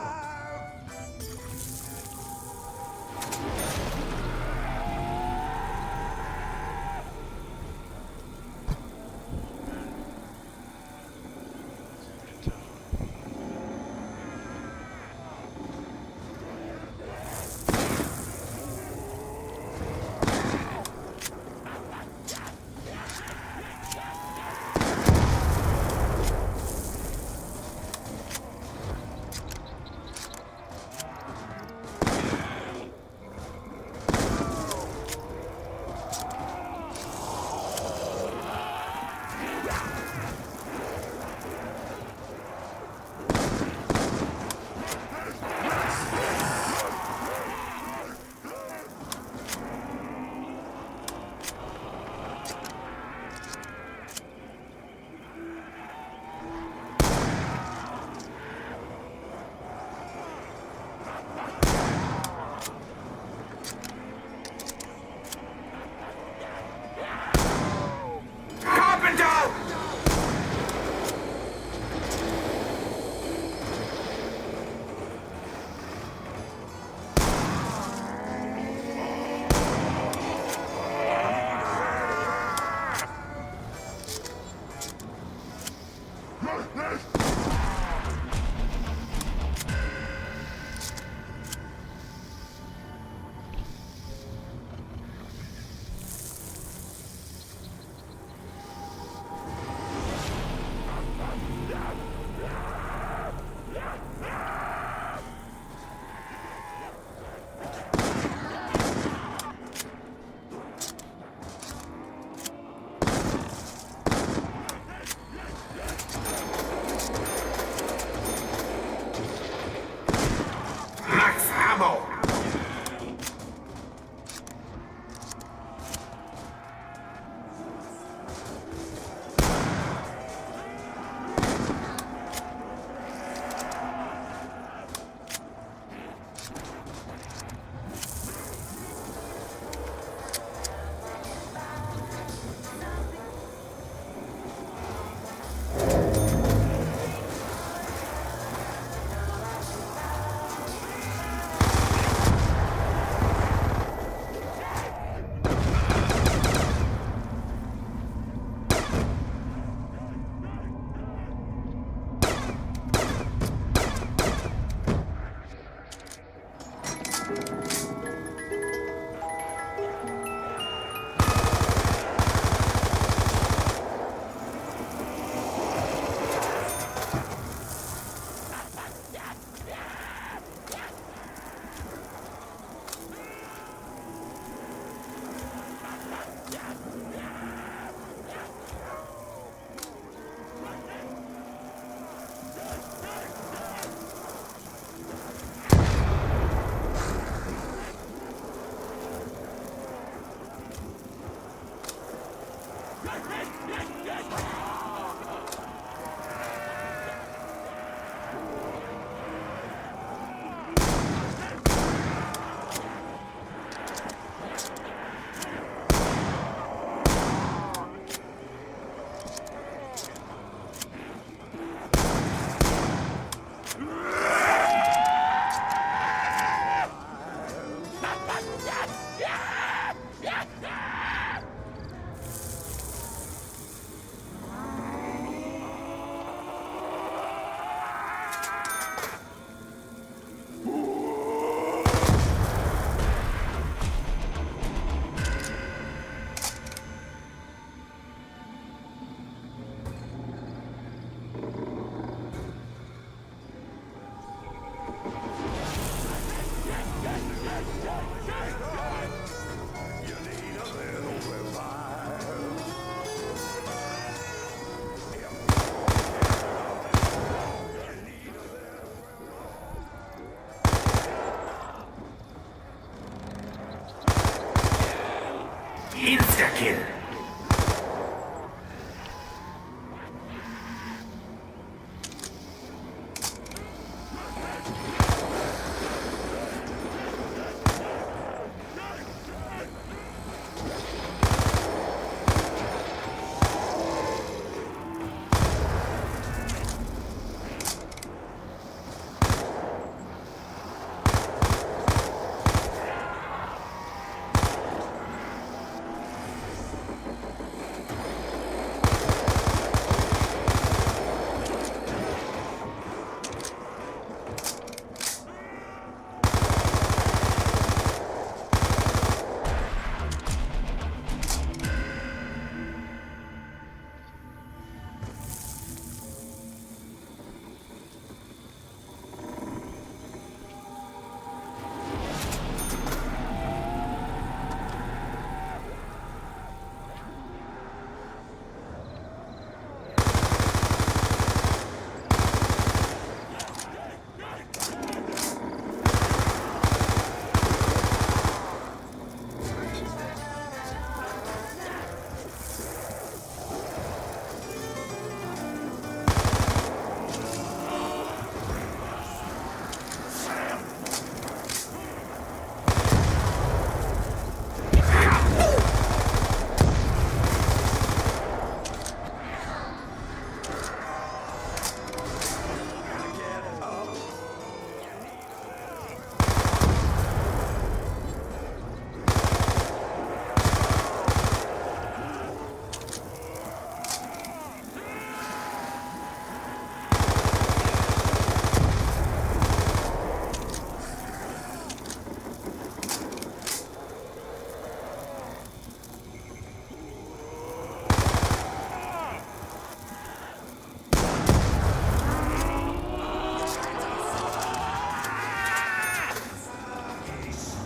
Insta-kill.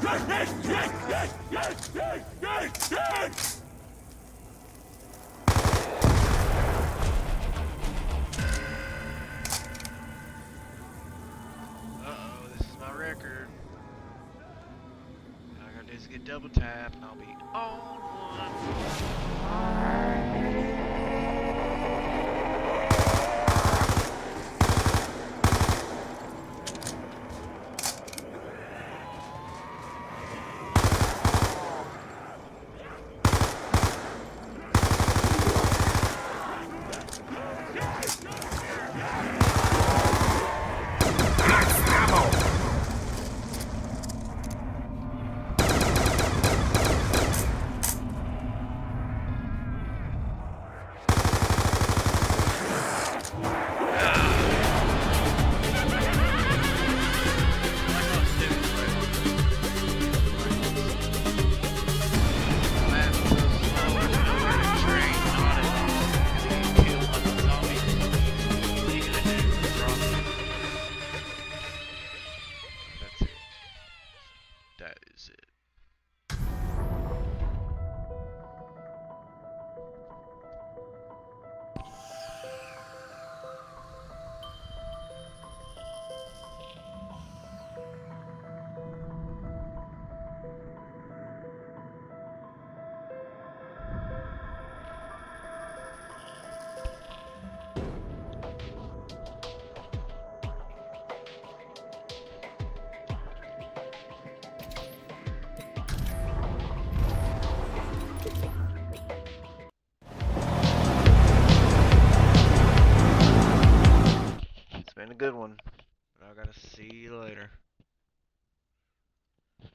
Uh-oh, this is my record. All I gotta do is get double tap and I'll be on one. That is it. It's been a good one. But I gotta see you later.